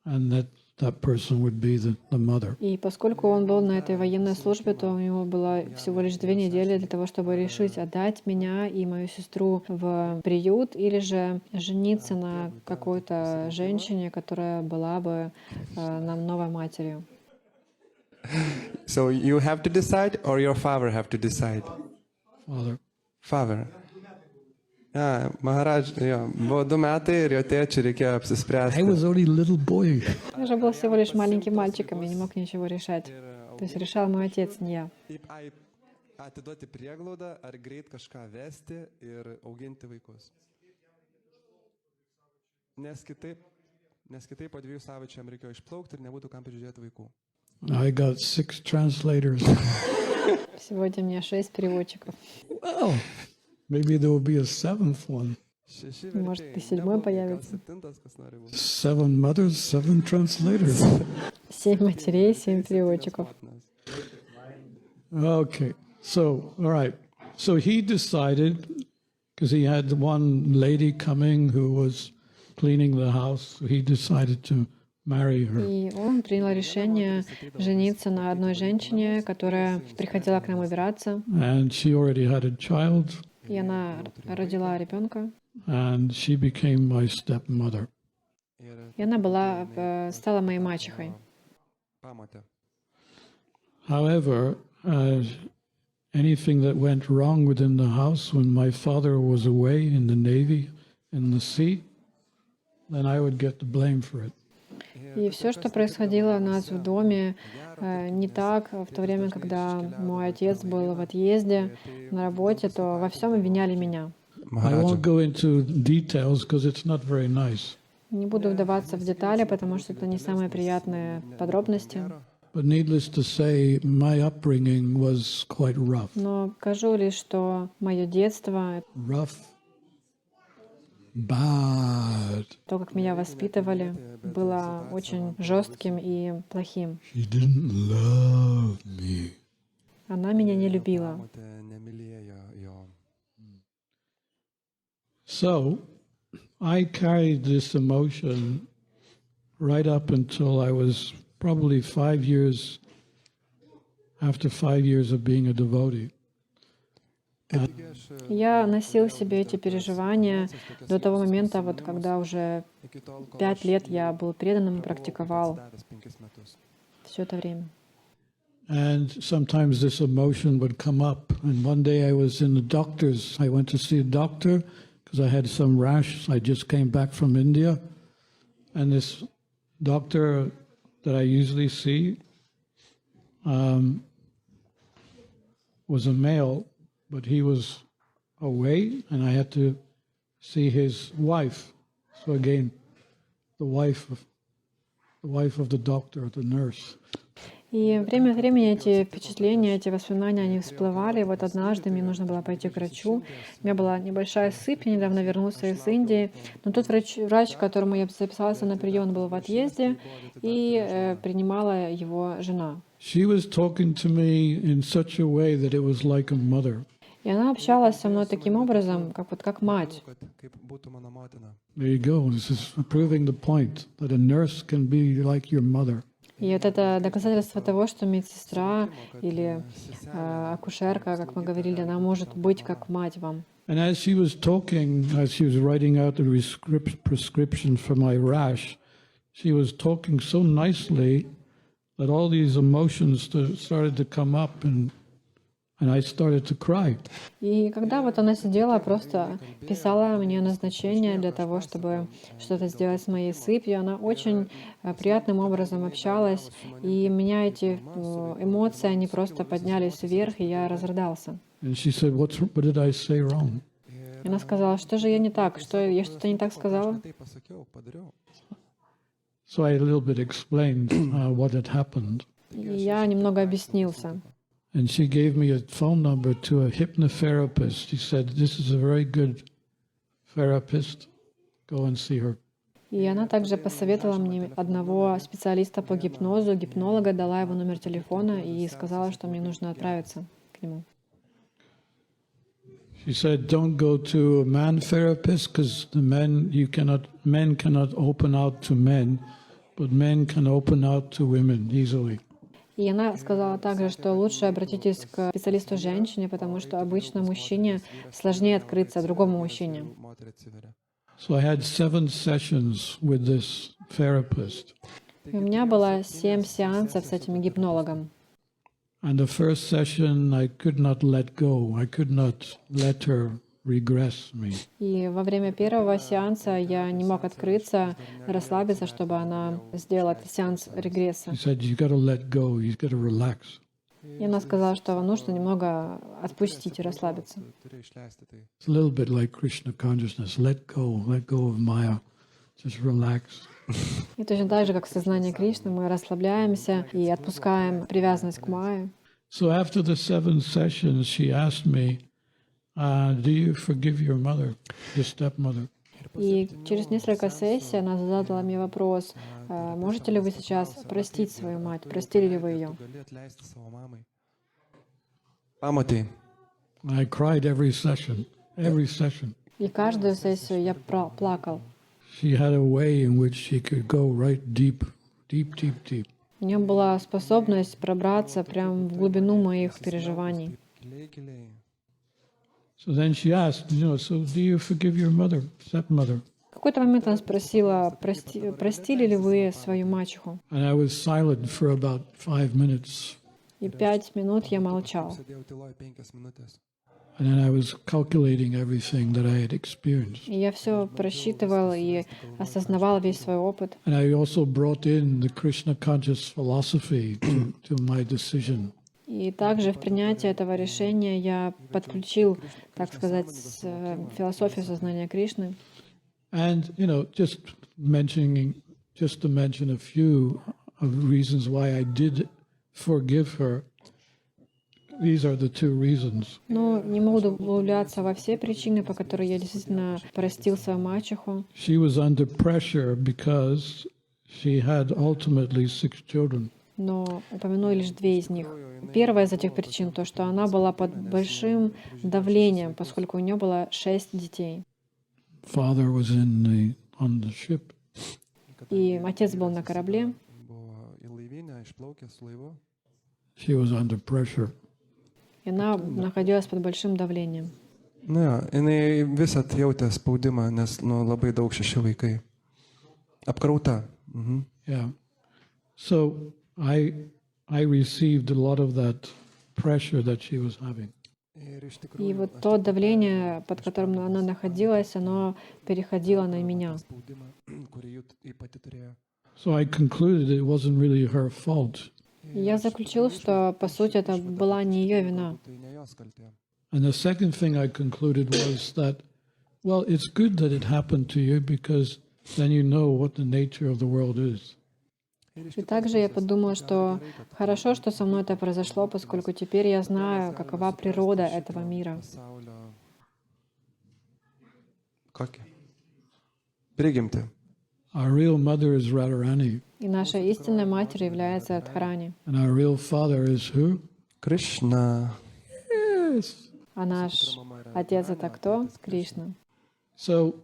and that person would be the mother. И поскольку он был на этой военной службе, то у него было всего лишь 2 недели для того, чтобы решить, отдать меня и мою сестру в приют или же жениться на какой-то женщине, которая была бы нам новой матерью. So you have to decide, or your father have to decide? Father. Maharaj, buvo 2 metai ir jo tėčiui reikėjo apsispręsti. I was only a little boy. Я же был всего лишь маленьким мальчиком, я не мог ничего решать. То есть решал мой отец, не я. Atiduoti prieglaudą ar greit kažką vesti ir auginti vaikus. Nes kitaip po 2 savaičių jam reikėjo išplaukti ir nebūtų kam prižiūrėti vaikų. I got 6 translators. Сегодня у меня 6 переводчиков. Well, maybe there will be a 7th one. Может, и 7-й появится. 7 mothers, 7 translators. 7 матерей, 7 переводчиков. Okay, so, all right. So he decided, because he had one lady coming who was cleaning the house, so he decided to marry her. И он принял решение жениться на одной женщине, которая приходила к нам убираться. And she already had a child. И она родила ребенка. And she became my stepmother. И она стала моей мачехой. However, anything that went wrong within the house when my father was away in the Navy, in the sea, then I would get the blame for it. И все, что происходило у нас в доме не так, в то время, когда мой отец был в отъезде на работе, то во всем обвиняли меня. I won't go into details because it's not very nice. Не буду вдаваться в детали, потому что это не самые приятные подробности. But needless to say, my upbringing was quite rough. Но скажу лишь, что мое детство Rough, bad. То, как меня воспитывали, было очень жестким и плохим. She didn't love me. Она меня не любила. So, I carried this emotion right up until I was probably 5 years, after 5 years of being a devotee. Я носил в себе эти переживания до того момента, вот когда уже 5 лет я был преданным и практиковал все это время. And sometimes this emotion would come up. And one day I was in the doctor's. I went to see a doctor because I had some rash. I just came back from India. And this doctor that I usually see was a male, but he was away, and I had to see his wife. So again, the wife of the doctor, the nurse. И время от времени эти впечатления, эти воспоминания, они всплывали. Вот однажды мне нужно было пойти к врачу. У меня была небольшая сыпь, я недавно вернулся из Индии. Но тот врач, к которому я записался на прием, был в отъезде, и принимала его жена. She was talking to me in such a way that it was like a mother. И она общалась со мной таким образом, как мать. There you go. This is proving the point that a nurse can be like your mother. И вот это доказательство того, что медсестра или акушерка, как мы говорили, она может быть как мать вам. And as she was talking, as she was writing out the prescription for my rash, she was talking so nicely that all these emotions started to come up, and I started to cry. И когда вот она сидела, просто писала мне назначение для того, чтобы что-то сделать с моей сыпью, она очень приятным образом общалась, и у меня эти эмоции, они просто поднялись вверх, и я разрыдался. And she said, what did I say wrong? И она сказала, что же я не так, что я что-то не так сказала? So I a little bit explained what had happened. И я немного объяснился. And she gave me a phone number to a hypnotherapist. She said, this is a very good therapist. Go and see her. И она также посоветовала мне одного специалиста по гипнозу, гипнолога, дала его номер телефона и сказала, что мне нужно отправиться к нему. She said, don't go to a man therapist because men cannot open out to men, but men can open out to women easily. И она сказала также, что лучше обратитесь к специалисту женщине, потому что обычно мужчине сложнее открыться другому мужчине. So I had 7 sessions with this therapist. И у меня было 7 сеансов с этим гипнологом. And the first session I could not let go. I could not let her regress me. И во время первого сеанса я не мог открыться, расслабиться, чтобы она сделала этот сеанс регресса. She said, you got to let go. You got to relax. И она сказала, что нужно немного отпустить и расслабиться. It's a little bit like Krishna Consciousness. Let go of Maya. Just relax. И точно так же, как сознание Кришны, мы расслабляемся и отпускаем привязанность к Майе. So after the 7 sessions, she asked me, do you forgive your mother, your stepmother? И через несколько сессий она задала мне вопрос, можете ли вы сейчас простить свою мать, простили ли вы ее? I cried every session. И каждую сессию я плакал. She had a way in which she could go right deep. У нее была способность пробраться прямо в глубину моих переживаний. So then she asked, so do you forgive your mother, stepmother? В какой-то момент она спросила, простили ли вы свою мачеху? And I was silent for about 5 minutes. И 5 минут я молчал. And then I was calculating everything that I had experienced. И я все просчитывал и осознавал весь свой опыт. And I also brought in the Krishna conscious philosophy to my decision. И также в принятии этого решения я подключил, так сказать, философию сознания Кришны. And, just to mention a few of the reasons why I did forgive her. these are the two reasons. Но не могу углубляться во все причины, по которым я действительно простил свою мачеху. She was under pressure because she had ultimately 6 children. Но упомяну лишь две из них. Первая из этих причин — то, что она была под большим давлением, поскольку у нее было 6 детей. Father was on the ship. И отец был на корабле. She was under pressure. И она находилась под большим давлением. Jinai visat jautė spaudimą, nes labai daug 6 vaikai. Apkrauta. Yeah. So I received a lot of that pressure that she was having. И вот то давление, под которым она находилась, оно переходило на меня. So I concluded it wasn't really her fault. И я заключил, что, по сути, это была не ее вина. And the second thing I concluded was that, well, it's good that it happened to you because then you know what the nature of the world is. И также я подумала, что хорошо, что со мной это произошло, поскольку теперь я знаю, какова природа этого мира. Как? Пригимти. Our real mother is Radharani. И наша истинная матерь является Радхарани. And our real father is who? Krishna. Yes. А наш отец — это кто? Кришна. So,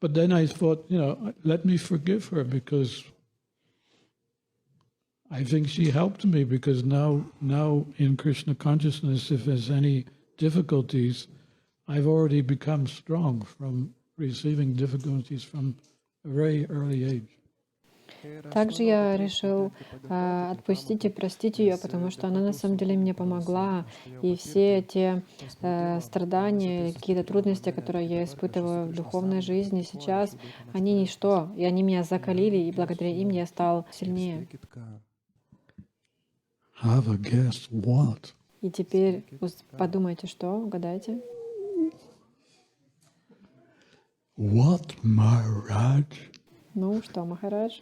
but then I thought, let me forgive her because I think she helped me because now in Krishna Consciousness, if there's any difficulties, I've already become strong from receiving difficulties from a very early age. Также я решил отпустить и простить ее, потому что она на самом деле мне помогла. И все те страдания, какие-то трудности, которые я испытываю в духовной жизни сейчас, они ничто. И они меня закалили, и благодаря им я стал сильнее. Have a guess what? И теперь подумайте, что? Угадайте. What, Maharaj? Ну, что, Махарадж?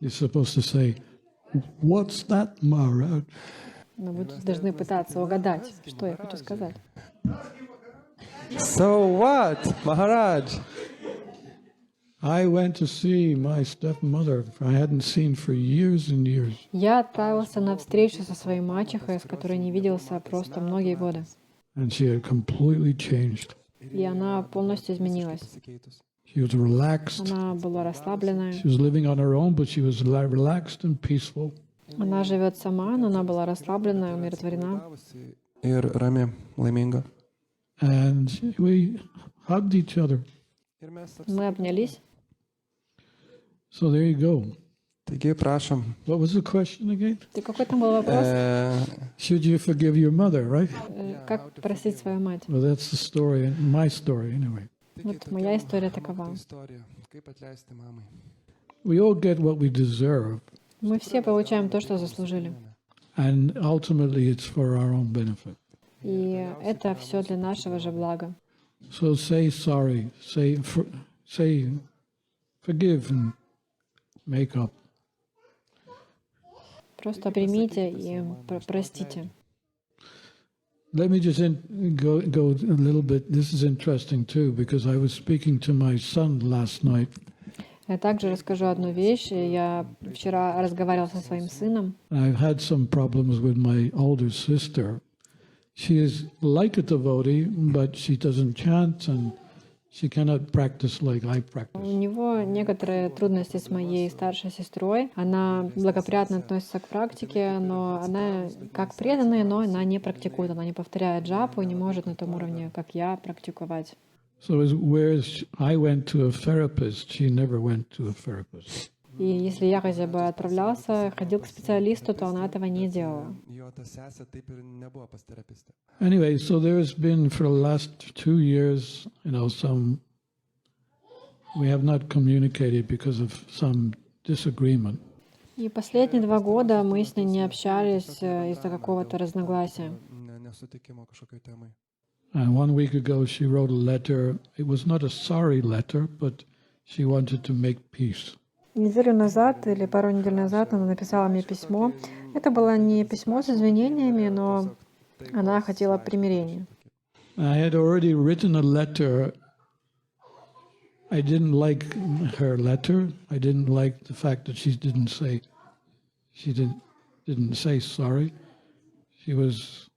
You're supposed to say, what's that, Maharaj? Но вы должны пытаться угадать, что я хочу сказать. So what, Maharaj? I went to see my stepmother I hadn't seen for years and years. Я отправился на встречу со своей мачехой, с которой не виделся просто многие годы. And she had completely changed. И она полностью изменилась. She was relaxed. Она была расслабленная. She was living on her own, but she was relaxed and peaceful. Она живет сама, но она была расслабленная, умиротворена. Ir rami, laiminga. And we hugged each other. Мы обнялись. So there you go. Taigi, prašom. What was the question again? Ты какой там был вопрос? Should you forgive your mother, right? Как простить свою мать? Well, that's the story, my story anyway. Вот моя история такова. We all get what we deserve, Мы все получаем то, что заслужили. and ultimately it's for our own benefit. И это все для нашего же блага. So say sorry, say forgive and make up. Просто примите и простите. Let me just go a little bit. This is interesting too, because I was speaking to my son last night. Я также расскажу одну вещь. Я вчера разговаривала со своим сыном. I've had some problems with my older sister. She is like a devotee, but she doesn't chant and she cannot practice like I practice. У него некоторые трудности с моей старшей сестрой. Она благоприятно относится к практике, но она как преданная, но она не практикует, она не повторяет джапу и не может на том уровне, как я, практиковать. So whereas I went to a therapist, she never went to a therapist. И если я хотя бы отправлялся, ходил к специалисту, то она этого не делала. Anyway, so there's been for the last 2 years, we have not communicated because of some disagreement. И последние 2 года мы с ней не общались из-за какого-то разногласия. And 1 week ago she wrote a letter. It was not a sorry letter, but she wanted to make peace. Неделю назад или пару недель назад она написала мне письмо, Это было не письмо с извинениями, но она хотела примирения. I had already written a letter. I didn't like her letter. I didn't like the fact that she didn't say sorry. She was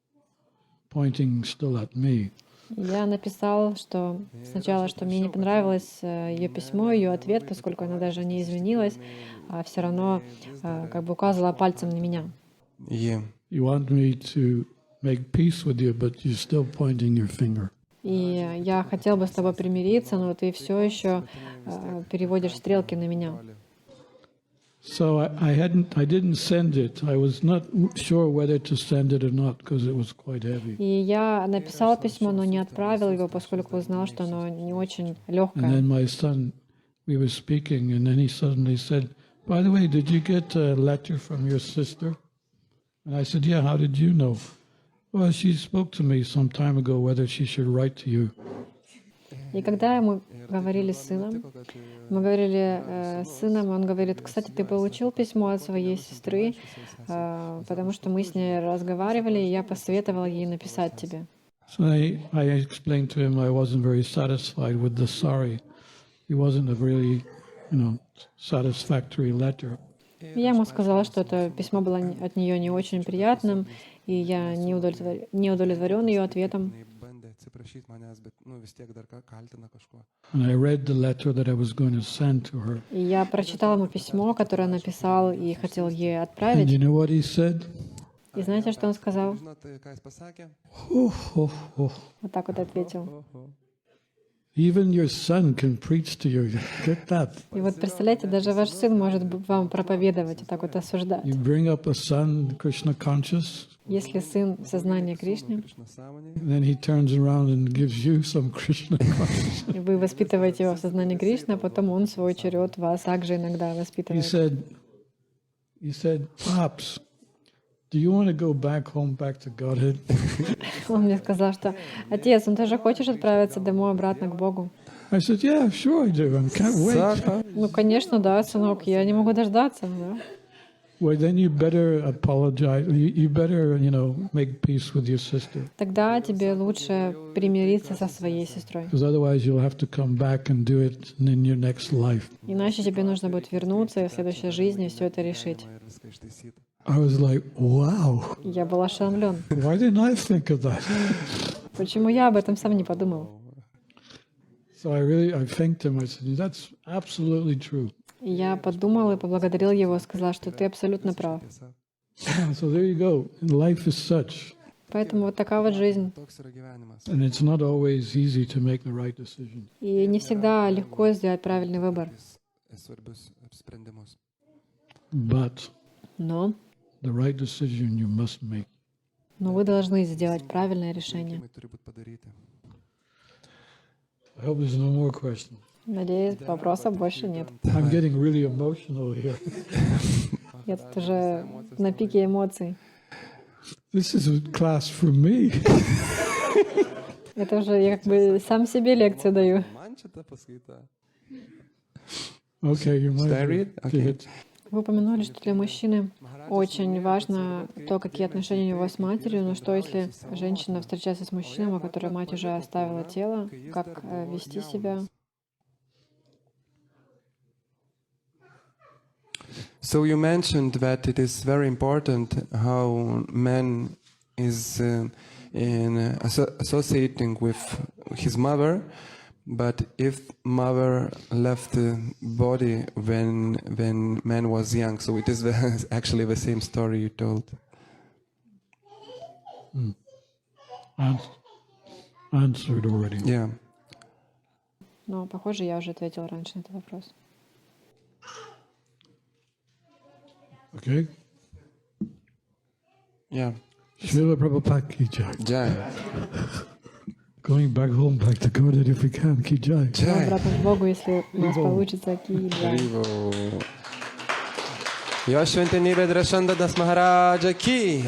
pointing still at me. Я написал, что сначала, что мне не понравилось ее письмо, ее ответ, поскольку она даже не извинилась, а все равно как бы указывала пальцем на меня. Yeah. You want me to make peace with you, but you're still pointing your finger. И я хотел бы с тобой примириться, но ты все еще переводишь стрелки на меня. So I didn't send it. I was not sure whether to send it or not because it was quite heavy. И я написал письмо, но не отправил его, поскольку узнал, что оно не очень And легкое. then my son, we were speaking, and then he suddenly said, "By the way, did you get a letter from your sister?" And I said, "Yeah. How did you know?" Well, she spoke to me some time ago whether she should write to you. И когда мы говорили с сыном, он говорит: кстати, ты получил письмо от своей сестры, потому что мы с ней разговаривали, и я посоветовала ей написать тебе. So I explained to him I wasn't very satisfied with the sorry. It wasn't a really, satisfactory letter. Я ему сказала, что это письмо было от нее не очень приятным, и я не удовлетворен ее ответом. And I read the letter that I was going to send to her. И я прочитал ему письмо, которое написал и хотел ей And отправить. you know what he said? И знаете, что он сказал? Oh, oh, oh. Вот так вот ответил. Even your son can preach to you. Get that? И вот представляете, даже ваш сын может вам проповедовать и так вот осуждать. You bring up a son, Krishna Conscious, Если сын сознания Кришны, then he turns around and gives you some Krishna Consciousness. и вы воспитываете его в сознании Кришны, а потом он в свой черед вас также иногда He воспитывает. said, Pops, do you want to go back home, back to Godhead? Он мне сказал, что отец, ты же хочешь отправиться домой обратно к Богу? I said, yeah, sure I do. I can't wait. Ну, конечно, да, сынок, я не могу дождаться. Да? Well, then you better apologize. You better, make peace with your sister. Тогда тебе лучше примириться со своей сестрой. Because otherwise you'll have to come back and do it in your next life. Иначе тебе нужно будет вернуться и в следующей жизни все это решить. I was like, wow. Я был ошеломлен. Why didn't I think of that? Почему я об этом сам не подумал? So I thanked him. I said, that's absolutely true. И я подумал и поблагодарил его, сказал, что ты абсолютно прав. So there you go. Life is such. Поэтому вот такая вот жизнь. And it's not always easy to make the right decision. И не всегда легко сделать правильный выбор. But Но the right decision you must make. вы должны сделать правильное решение. I hope there's no more questions. Надеюсь, вопросов больше нет. I'm getting really emotional here. Я тут уже на пике эмоций. This is a class for me. Это уже я как бы сам себе лекцию даю. Okay, you might read? do Okay. it. Вы упомянули, что для мужчины очень важно то, какие отношения у него с матерью, но что если женщина встречается с мужчиной, у которой мать уже оставила тело, как вести себя? So you mentioned that it is very important how man is associating with his mother, but if mother left the body when man was young, so it is actually the same story you told. Answered already. Yeah. Но, похоже, я уже ответила раньше на этот вопрос. Okay? Yeah. Srila Prabhupada ki jai. Jai. Going back home, back to Godhead if we can, ki jai. Но обратно к Богу, если у нас получится. Haribo. Yashvantanira Dhirasanta Maharaja ki.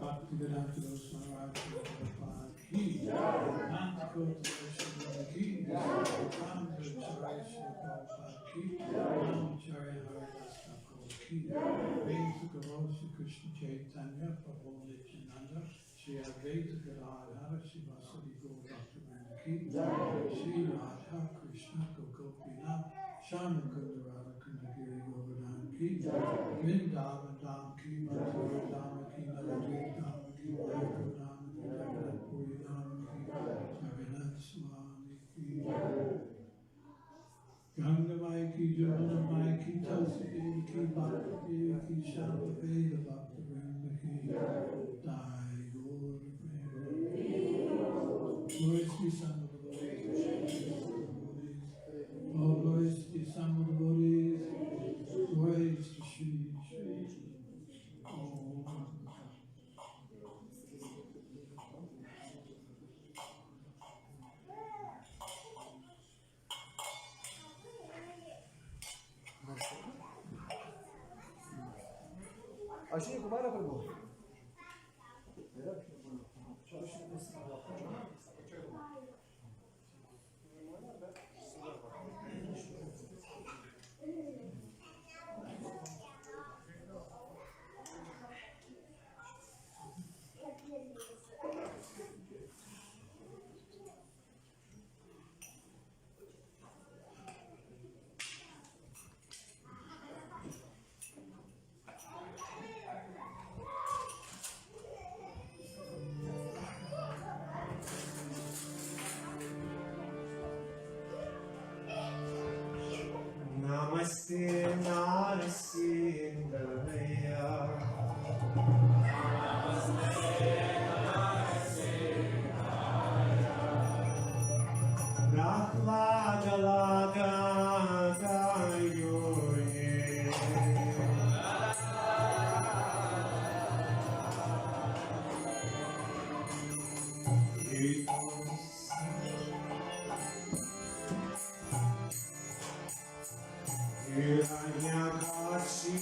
Bhaktivedanta Swami Prabhupada ki, founder-acharya ki, founder-acharya ki, founder-acharya ki, Vedic Krishna Chaitanya Prabhu Nityananda, Shri Advaita Gadadhara Shivasadi Gaur Bhaktivedanta ki, Shri Radha Krishna Gopina, Shama Kundarada Kundagiri Govardhan ki, Vrindavan Dham ki, Mathura Dham ki, Navadvip Dham ki, Vaiko Dham ki, Jagannath Puri Dham ki, Jagannath Swami ki, Gangamai ki, Jamunamai ki, Tulsi Devi ki, Bhakti Devi ki, Shama Veda Bhaktivedanta ki, Dai Gaur Prema. Glory to Son of the all glories to the Son of the devotees, glories to Shri Ashwini Kumara Prabhu. Namaste Narasindhavaya. Prahlada Laga Gayurye. Hiranyakashi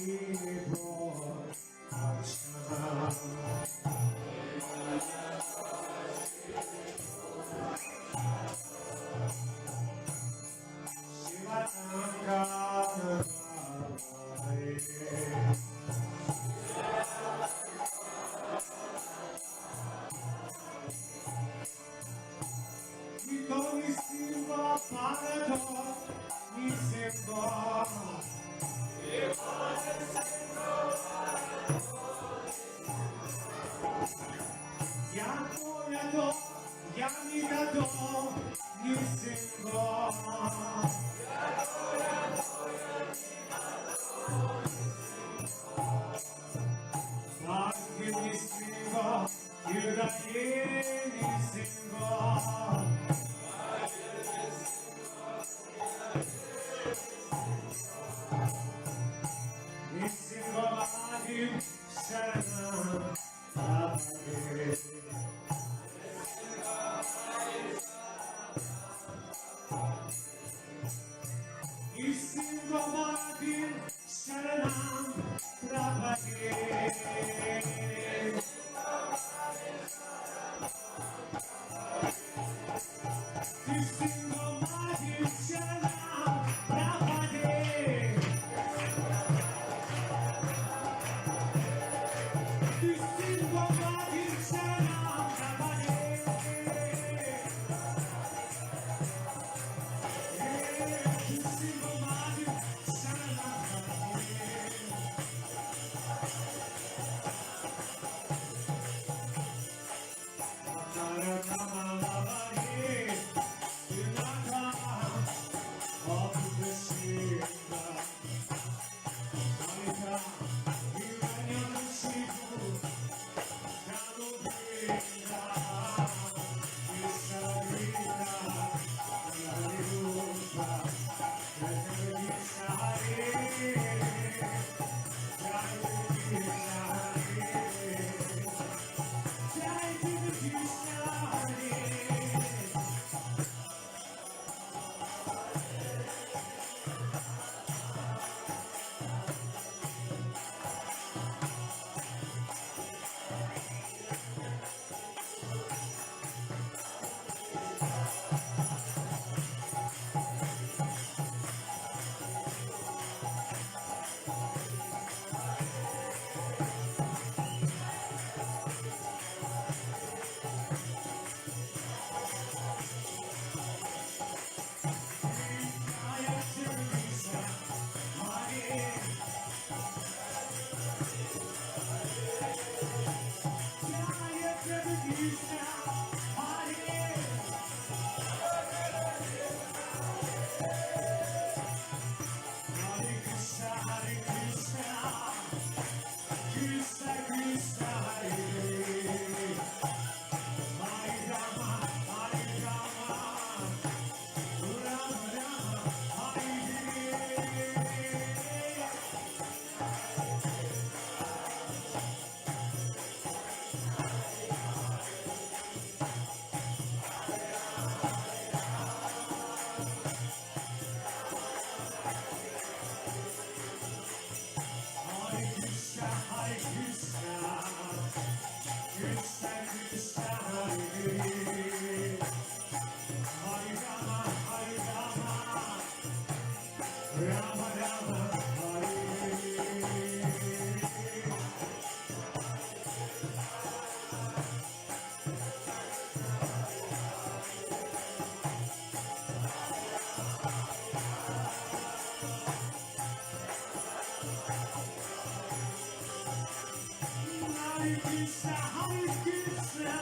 Krishna, Hare Krishna,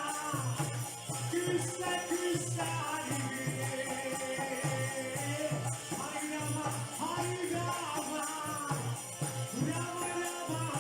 Krishna Krishna, Hare Hare Rama, Hare Rama, Rama Rama, Hare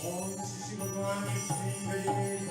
Om Shri Bhagavan Singh